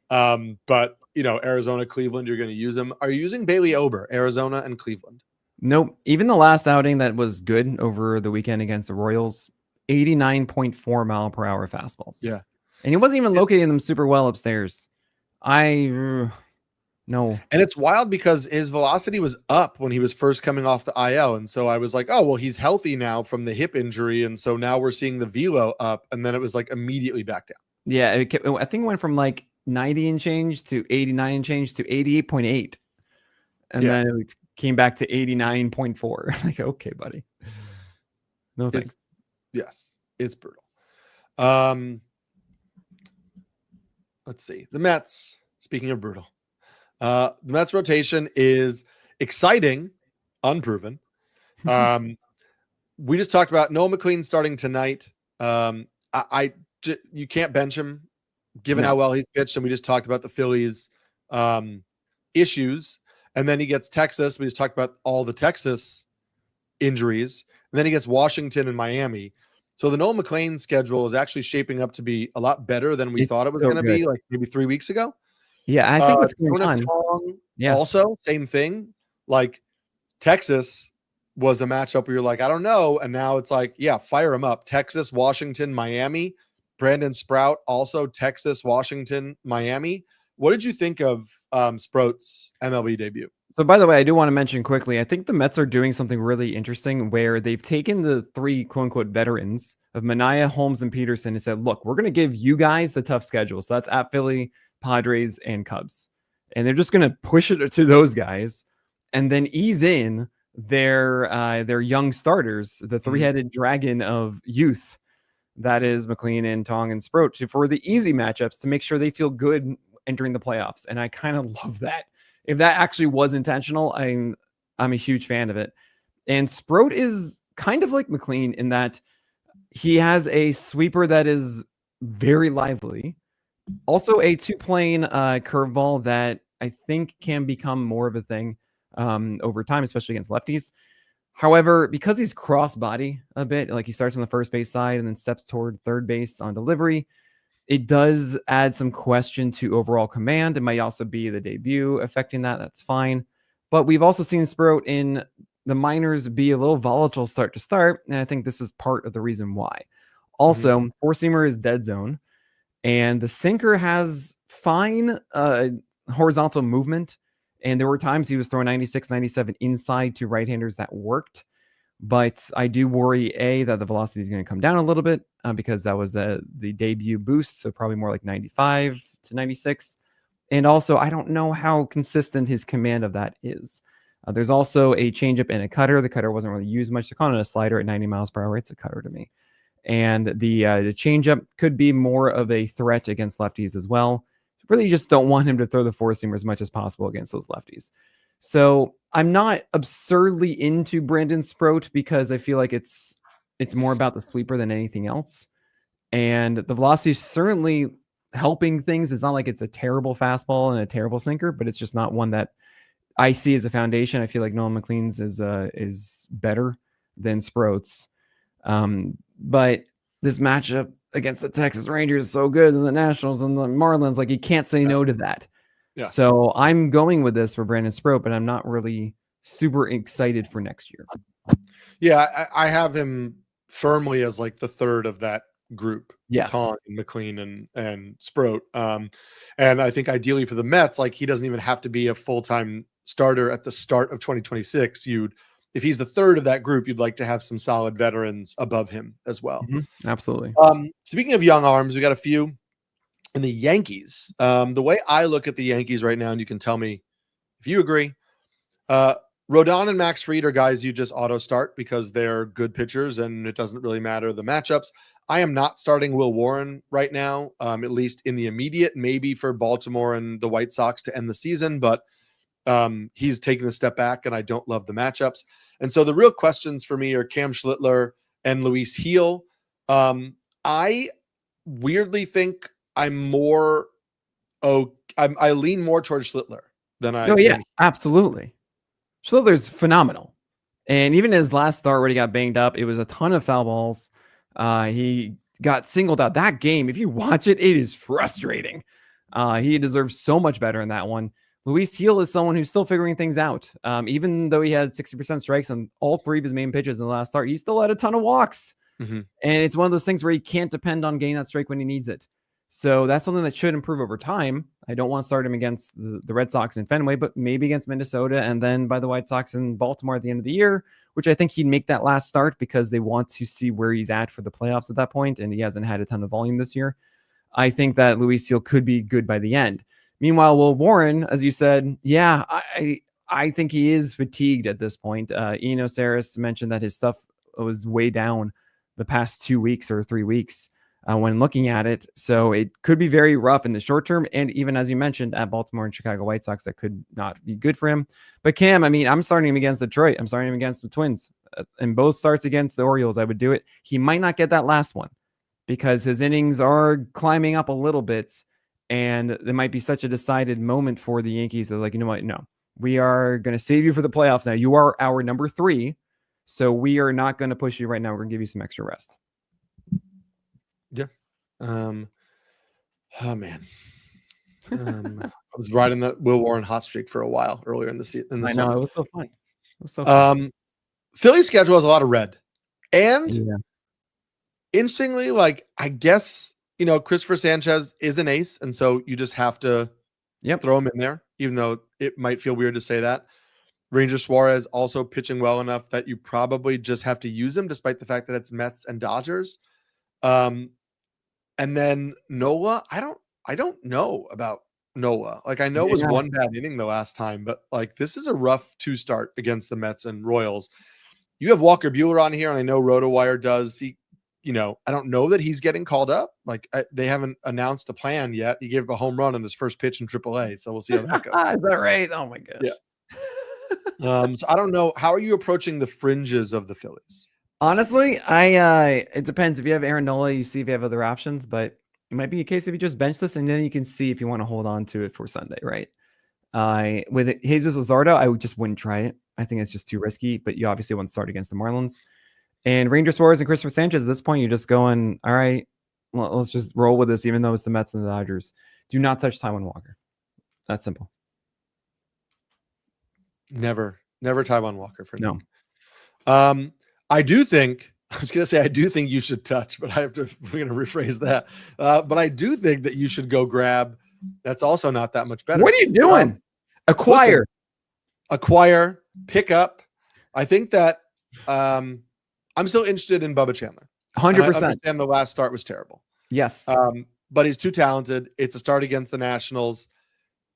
But Arizona, Cleveland, you're going to use him. Are you using Bailey Ober, Arizona and Cleveland? Nope. Even the last outing that was good over the weekend against the Royals, 89.4 mile per hour fastballs. Yeah. And he wasn't even locating them super well upstairs. No. No. And it's wild because his velocity was up when he was first coming off the IL. And so I was like, oh, well, he's healthy now from the hip injury. And so now we're seeing the velo up. And then it was like immediately back down. Yeah, I think it went from like 90 and change to 89 and change to 88.8. And then it came back to 89.4. Like, okay, buddy. No thanks. Yes, it's brutal. Let's see. The Mets, speaking of brutal, the Mets rotation is exciting, unproven. We just talked about Noah McLean starting tonight. You can't bench him given how well he's pitched. And we just talked about the Phillies issues. And then he gets Texas. We just talked about all the Texas injuries. And then he gets Washington and Miami. So the Noah McLean schedule is actually shaping up to be a lot better than we thought it was going to be, like maybe 3 weeks ago. Yeah, I think what's going on. Also, same thing. Like Texas was a matchup where you're like, I don't know. And now it's like, yeah, fire him up. Texas, Washington, Miami. Brandon Sprout, also Texas, Washington, Miami. What did you think of Sprout's MLB debut? So, by the way, I do want to mention quickly, I think the Mets are doing something really interesting where they've taken the three quote-unquote veterans of Manaea, Holmes, and Peterson and said, look, we're going to give you guys the tough schedule. So that's at Philly, Padres, and Cubs. And they're just going to push it to those guys and then ease in their young starters, the three-headed dragon of youth. That is McLean and Tong and Sprout for the easy matchups to make sure they feel good entering the playoffs. And I kind of love that. If that actually was intentional, I'm a huge fan of it. And Sprout is kind of like McLean in that he has a sweeper that is very lively. Also a two-plane curveball that I think can become more of a thing over time, especially against lefties. However, because he's cross-body a bit, like he starts on the first base side and then steps toward third base on delivery, it does add some question to overall command. It might also be the debut affecting that. That's fine. But we've also seen Sprout in the minors be a little volatile start to start, and I think this is part of the reason why. Also, four-seamer is dead zone, and the sinker has fine horizontal movement. And there were times he was throwing 96, 97 inside to right-handers that worked. But I do worry, that the velocity is going to come down a little bit because that was the debut boost. So probably more like 95 to 96. And also, I don't know how consistent his command of that is. There's also a changeup and a cutter. The cutter wasn't really used much. They're calling it a slider at 90 miles per hour. It's a cutter to me. And the changeup could be more of a threat against lefties as well. Really just don't want him to throw the four-seamer as much as possible against those lefties. So I'm not absurdly into Brandon Sprout because I feel like it's more about the sweeper than anything else. And the velocity is certainly helping things. It's not like it's a terrible fastball and a terrible sinker, but it's just not one that I see as a foundation. I feel like Noah McLean's is better than Sprout's. But this matchup against the Texas Rangers is so good, and the Nationals and the Marlins, like you can't say no to that. Yeah. So I'm going with this for Brandon Sprout, but I'm not really super excited for next year. Yeah, I have him firmly as like the third of that group. Yes, Tong, McLean, and Sprout. And I think ideally for the Mets, like he doesn't even have to be a full-time starter at the start of 2026. If he's the third of that group, you'd like to have some solid veterans above him as well. Absolutely. Speaking of young arms, we got a few in the Yankees. The way I look at the Yankees right now, and you can tell me if you agree, Rodon and Max Fried are guys you just auto start because they're good pitchers and it doesn't really matter the matchups. I am not starting Will Warren right now, at least in the immediate, maybe for Baltimore and the White Sox to end the season, but he's taken a step back and I don't love the matchups. And so the real questions for me are Cam Schlittler and Luis Heel. I weirdly think I lean more towards Schlittler than I. Oh yeah, absolutely. Schlittler's phenomenal. And even his last start where he got banged up, it was a ton of foul balls. He got singled out. That game, if you watch it, it is frustrating. He deserves so much better in that one. Luis Heel is someone who's still figuring things out. Even though he had 60% strikes on all three of his main pitches in the last start, he still had a ton of walks. And it's one of those things where he can't depend on getting that strike when he needs it. So that's something that should improve over time. I don't want to start him against the Red Sox in Fenway, but maybe against Minnesota and then by the White Sox in Baltimore at the end of the year, which I think he'd make that last start because they want to see where he's at for the playoffs at that point, and he hasn't had a ton of volume this year. I think that Luis Seal could be good by the end. Meanwhile, Will Warren, as you said, yeah, I think he is fatigued at this point. Ian Osiris mentioned that his stuff was way down the past 2 weeks or 3 weeks. When looking at it. So it could be very rough in the short term. And even as you mentioned at Baltimore and Chicago White Sox, that could not be good for him. But Cam, I mean, I'm starting him against Detroit. I'm starting him against the Twins. And both starts against the Orioles, I would do it. He might not get that last one because his innings are climbing up a little bit. And there might be such a decided moment for the Yankees. They're like, you know what? No, we are going to save you for the playoffs now. You are our number 3. So we are not going to push you right now. We're going to give you some extra rest. Yeah. Oh man. I was riding that Will Warren hot streak for a while earlier in the season. I know, it was so fun. It was so fun. Philly's schedule has a lot of red. And interestingly, like, I guess, you know, Christopher Sanchez is an ace, and so you just have to throw him in there, even though it might feel weird to say that. Ranger Suarez also pitching well enough that you probably just have to use him, despite the fact that it's Mets and Dodgers. And then Nola, I don't know about Nola. Like, I know it was one bad inning the last time, but like, this is a rough 2 start against the Mets and Royals. You have Walker Buehler on here, and I know RotoWire does. He, you know, I don't know that he's getting called up. Like, they haven't announced a plan yet. He gave up a home run on his first pitch in AAA, so we'll see how that goes. Is that right? Oh my gosh. Yeah. So I don't know. How are you approaching the fringes of the Phillies? Honestly, it depends. If you have Aaron Nola, you see if you have other options, but it might be a case if you just bench this and then you can see if you want to hold on to it for Sunday, right? With Jesus Luzardo, I just wouldn't try it. I think it's just too risky, but you obviously want to start against the Marlins. And Ranger Suarez and Christopher Sanchez, at this point, you're just going, all right, well, let's just roll with this, even though it's the Mets and the Dodgers. Do not touch Taijuan Walker. That's simple. Never Taijuan Walker for no. I do think you should touch, but we're going to rephrase that. But I do think that you should go grab. That's also not that much better. What are you doing? Acquire, pick up. I think that I'm still interested in Bubba Chandler. 100%. I understand the last start was terrible. Yes. But he's too talented. It's a start against the Nationals.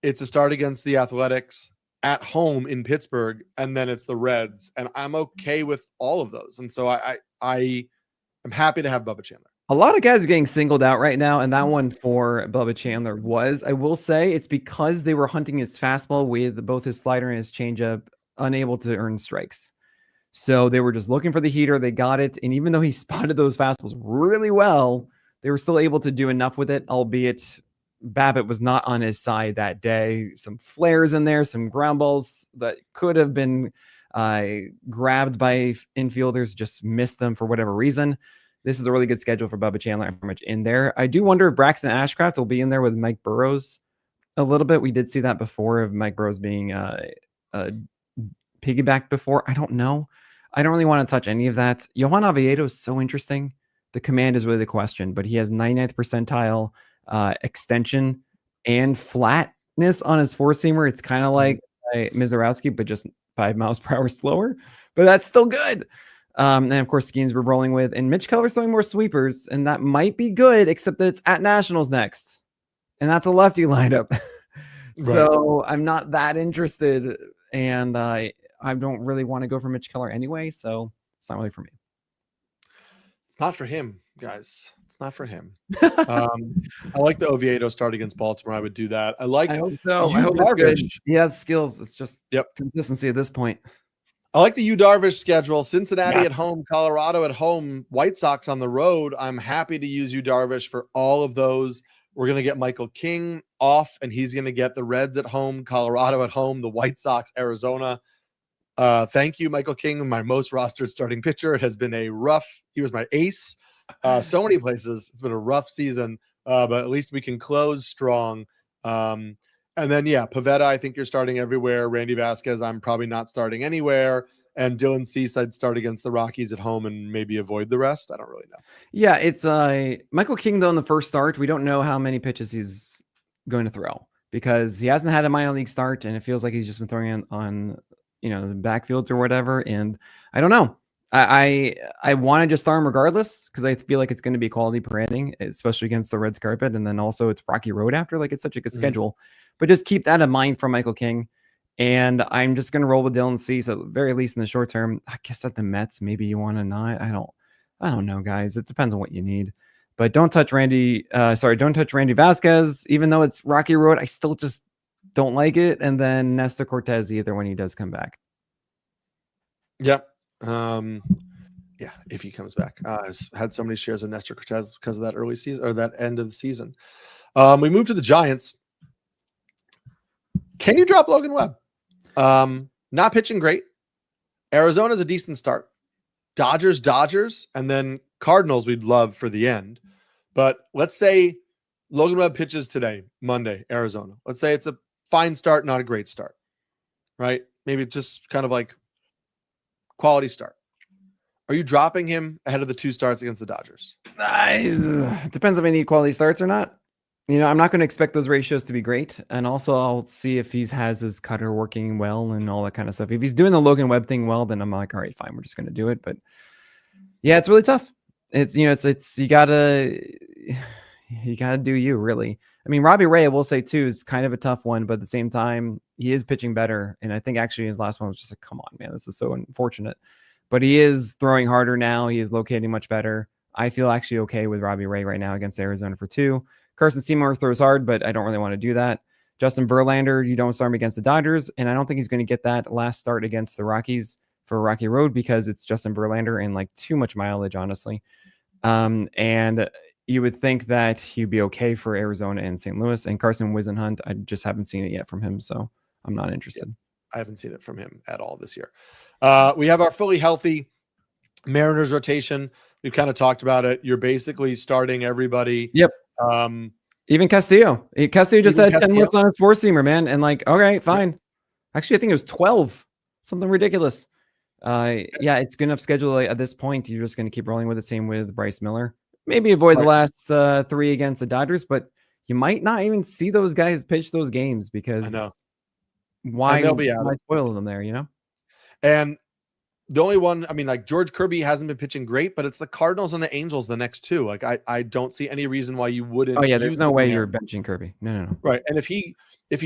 It's a start against the Athletics at home in Pittsburgh, and then it's the Reds, and I'm okay with all of those. And so I am happy to have Bubba Chandler. A lot of guys are getting singled out right now, and that one for Bubba Chandler was, I will say, it's because they were hunting his fastball with both his slider and his changeup, unable to earn strikes. So they were just looking for the heater. They got it, and even though he spotted those fastballs really well, they were still able to do enough with it, albeit Babbitt was not on his side that day. Some flares in there, some ground balls that could have been grabbed by infielders, just missed them for whatever reason. This is a really good schedule for Bubba Chandler. I'm much in there. I do wonder if Braxton Ashcraft will be in there with Mike Burrows a little bit. We did see that before of Mike Burrows being piggybacked before. I don't know. I don't really want to touch any of that. Johan Oviedo is so interesting. The command is really the question, but he has 99th percentile extension and flatness on his four-seamer. It's kind of like Mizorowski, but just 5 miles per hour slower, but that's still good. And of course, Skeens we're rolling with, and Mitch Keller's throwing more sweepers, and that might be good, except that it's at Nationals next, and that's a lefty lineup. Right. So I'm not that interested, and I don't really want to go for Mitch Keller anyway, so it's not really for me. It's not for him, guys. It's not for him. I like the Oviedo start against Baltimore. I would do that. I hope so. I hope it's good. He has skills. It's just consistency at this point. I like the Yu Darvish schedule. Cincinnati at home, Colorado at home, White Sox on the road. I'm happy to use Yu Darvish for all of those. We're going to get Michael King off, and he's going to get the Reds at home, Colorado at home, the White Sox, Arizona. Thank you, Michael King, my most rostered starting pitcher. It has been he was my ace. So many places. It's been a rough season, but at least we can close strong. And then, Pivetta, I think you're starting everywhere. Randy Vasquez, I'm probably not starting anywhere. and Dylan Cease I'd start against the Rockies at home and maybe avoid the rest. I don't really know. Yeah, it's Michael King though in the first start. We don't know how many pitches he's going to throw because he hasn't had a minor league start, and it feels like he's just been throwing on the backfields or whatever. And I don't know. I want to just start him regardless because I feel like it's going to be quality per inning, especially against the Reds carpet, and then also it's Rocky Road after. Like it's such a good schedule, but just keep that in mind for Michael King. And I'm just going to roll with Dylan Cease at the very least in the short term. I guess at the Mets, maybe you want to not. I don't know, guys. It depends on what you need. But don't touch Randy Vasquez. Even though it's Rocky Road, I still just don't like it. And then Nestor Cortez either when he does come back. Yep. Yeah, if he comes back. I've had so many shares of Nestor Cortez because of that early season or that end of the season. We move to the Giants. Can you drop Logan Webb? Not pitching great. Arizona's a decent start. Dodgers, and then Cardinals we'd love for the end. But let's say Logan Webb pitches today, Monday, Arizona. Let's say it's a fine start, not a great start, right? Maybe just kind of like quality start. Are you dropping him ahead of the 2 starts against the Dodgers? Depends if I need quality starts or not. I'm not going to expect those ratios to be great. And also I'll see if he has his cutter working well and all that kind of stuff. If he's doing the Logan Webb thing well, then I'm like, all right, fine. We're just going to do it. But yeah, it's really tough. It's, you gotta do you really. I mean, Robbie Ray, I will say too, is kind of a tough one, but at the same time, he is pitching better. And I think actually his last one was just like, come on, man, this is so unfortunate. But he is throwing harder now. He is locating much better. I feel actually okay with Robbie Ray right now against Arizona for 2. Carson Seymour throws hard, but I don't really want to do that. Justin Verlander, you don't start him against the Dodgers, and I don't think he's going to get that last start against the Rockies for Rocky Road because it's Justin Verlander and like too much mileage, honestly. And you would think that he'd be okay for Arizona and St. Louis. And Carson Whisenhunt, I just haven't seen it yet from him, so I'm not interested. I haven't seen it from him at all this year. We have our fully healthy Mariners rotation. We've kind of talked about it. You're basically starting everybody. Yep. Even Castillo. Castillo just had 10 whips on his 4-seamer, man. And like, okay, fine. Yeah. Actually, I think it was 12. Something ridiculous. Yeah, it's good enough schedule at this point. You're just going to keep rolling with it. Same with Bryce Miller. Maybe avoid the last 3 against the Dodgers, but you might not even see those guys pitch those games because why spoil them there, And the only one, I mean, like George Kirby hasn't been pitching great, but it's the Cardinals and the Angels the next 2. Like I don't see any reason why you wouldn't. Oh yeah, there's no way you're benching Kirby. No. Right, and if he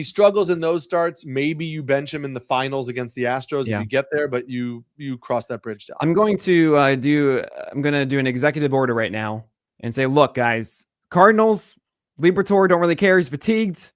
struggles in those starts, maybe you bench him in the finals against the Astros if you get there, but you cross that bridge down. I'm going to do an executive order right now and say, look, guys, Cardinals, Liberatore don't really care. He's fatigued.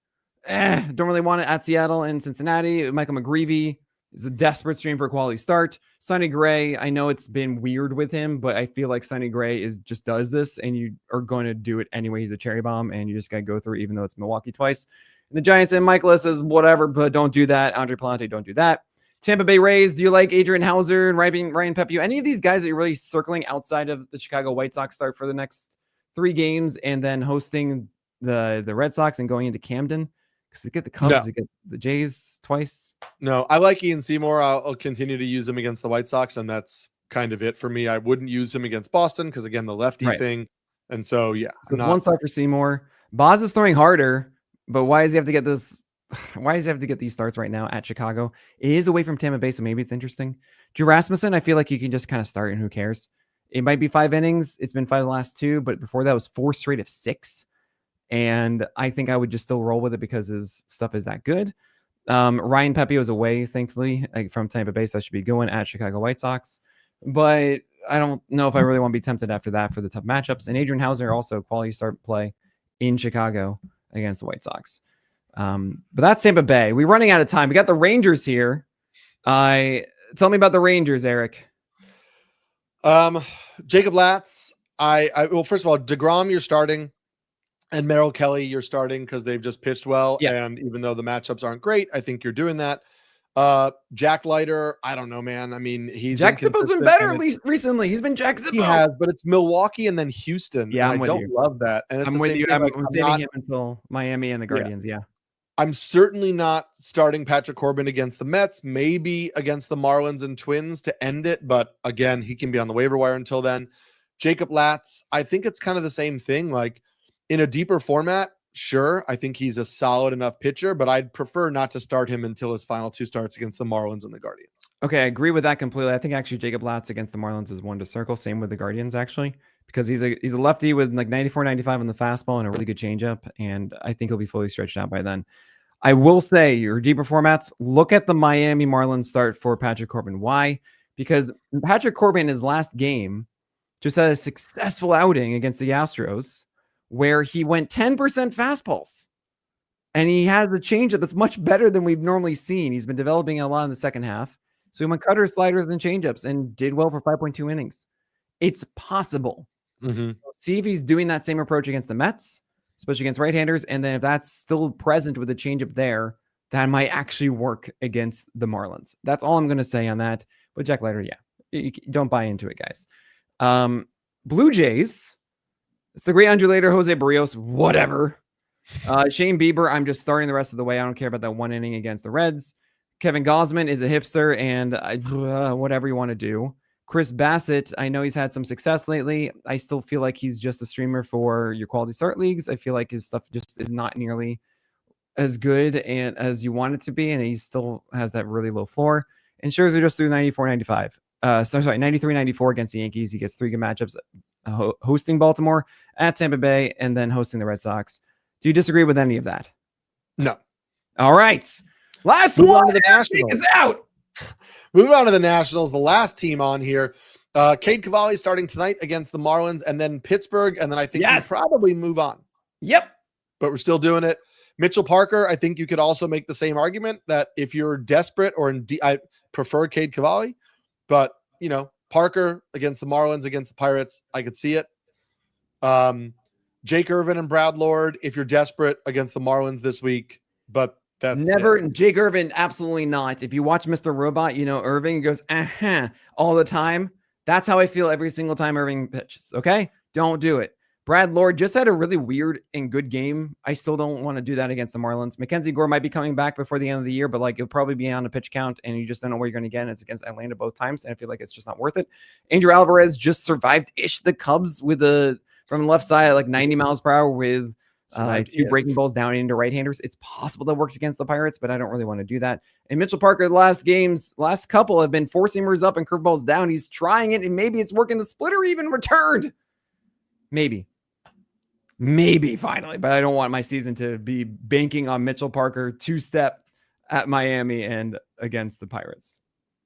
Don't really want it at Seattle and Cincinnati. Michael McGreevy is a desperate stream for a quality start. Sonny Gray, I know it's been weird with him, but I feel like Sonny Gray just does this, and you are going to do it anyway. He's a cherry bomb, and you just got to go through, even though it's Milwaukee twice. And the Giants and Michaelis says, whatever, but don't do that. Andre Palante, don't do that. Tampa Bay Rays, do you like Adrian Hauser and Ryan Pepiot? Any of these guys that you're really circling outside of the Chicago White Sox start for the next 3 games and then hosting the Red Sox and going into Camden? Because they get the Cubs, they get the Jays twice. No, I like Ian Seymour. I'll continue to use him against the White Sox, and that's kind of it for me. I wouldn't use him against Boston because, again, the lefty thing. And so, yeah. So one start for Seymour. Boz is throwing harder, but why does he have to get this? Why does he have to get these starts right now at Chicago? It is away from Tampa Bay, so maybe it's interesting. Drew Rasmussen, I feel like you can just kind of start, and who cares? It might be 5 innings. It's been 5 the last 2, but before that was 4 straight of 6. And I think I would just still roll with it because his stuff is that good. Ryan Pepiot was away, thankfully, from Tampa Bay, so I should be going at Chicago White Sox. But I don't know if I really want to be tempted after that for the tough matchups. And Adrian Hauser also quality start play in Chicago against the White Sox. But that's Tampa Bay. We're running out of time. We got the Rangers here. Tell me about the Rangers, Eric. Jacob Latz. Well, first of all, DeGrom, you're starting. And Merrill Kelly, you're starting because they've just pitched well. Yeah. And even though the matchups aren't great, I think you're doing that. Jack Leiter, I don't know, man. I mean, Jack Zippo's been better at least recently. He's been Jack Zippo. He has, but it's Milwaukee and then Houston. Yeah, I don't love that. And I'm with you. I'm saving him until Miami and the Guardians. Yeah. I'm certainly not starting Patrick Corbin against the Mets, maybe against the Marlins and Twins to end it. But again, he can be on the waiver wire until then. Jacob Latz, I think it's kind of the same thing. Like in a deeper format, sure, I think he's a solid enough pitcher, but I'd prefer not to start him until his final 2 starts against the Marlins and the Guardians. Okay, I agree with that completely. I think actually Jacob Latz against the Marlins is one to circle. Same with the Guardians, actually, because he's a lefty with like 94, 95 on the fastball and a really good changeup, and I think he'll be fully stretched out by then. I will say your deeper formats, look at the Miami Marlins start for Patrick Corbin. Why? Because Patrick Corbin in his last game just had a successful outing against the Astros where he went 10% fastballs. And he has a changeup that's much better than we've normally seen. He's been developing a lot in the second half. So he went cutters, sliders, and changeups and did well for 5.2 innings. It's possible. See if he's doing that same approach against the Mets, especially against right-handers. And then if that's still present with a changeup there, that might actually work against the Marlins. That's all I'm going to say on that. But Jack Leiter, yeah, you don't buy into it, guys. Blue Jays, it's the great undulator, Jose Barrios, whatever. Shane Bieber, I'm just starting the rest of the way. I don't care about that one inning against the Reds. Kevin Gausman is a hipster, and whatever you want to do. Chris Bassett, I know he's had some success lately. I still feel like he's just a streamer for your quality start leagues. I feel like his stuff just is not nearly as good and as you want it to be, and he still has that really low floor. And Scherzer just threw 94, 95. 93, 94 against the Yankees. He gets 3 good matchups, hosting Baltimore, at Tampa Bay, and then hosting the Red Sox. Do you disagree with any of that? No. All right. Last Move one on to the Nationals. is out. Moving on to the Nationals, the last team on here. Cade Cavalli starting tonight against the Marlins, and then Pittsburgh, and then I think we probably move on. Yep. But we're still doing it. Mitchell Parker, I think you could also make the same argument that if you're desperate or I prefer Cade Cavalli, but you know, Parker against the Marlins, against the Pirates, I could see it. Jake Irvin and Brad Lord, if you're desperate against the Marlins this week, but that's never it. Jake Irvin, absolutely not. If you watch Mr. Robot, you know Irving goes all the time. That's how I feel every single time Irving pitches. Okay, don't do it. Brad Lord just had a really weird and good game. I still don't want to do that against the Marlins. Mackenzie Gore might be coming back before the end of the year, but like it'll probably be on a pitch count, and you just don't know where you're going to get. And it's against Atlanta both times, and I feel like it's just not worth it. Andrew Alvarez just survived-ish the Cubs with from the left side at like 90 miles per hour with 2 breaking balls down into right-handers. It's possible that works against the Pirates, but I don't really want to do that. And Mitchell Parker, the last couple have been 4-seamers up and curveballs down. He's trying it, and maybe it's working. The splitter even returned. Maybe finally, but I don't want my season to be banking on Mitchell Parker 2-step at Miami and against the Pirates.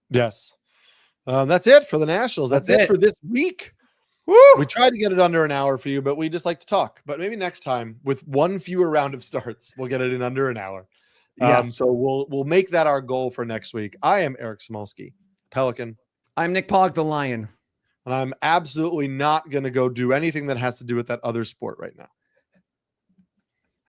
Yes. That's it for the Nationals. That's it for this week. Woo! We tried to get it under an hour for you, but we just like to talk. But maybe next time, with one fewer round of starts, we'll get it in under an hour. So we'll make that our goal for next week. I am Eric Samulski, Pelican. I'm Nick Pollack, the Lion. And I'm absolutely not going to go do anything that has to do with that other sport right now.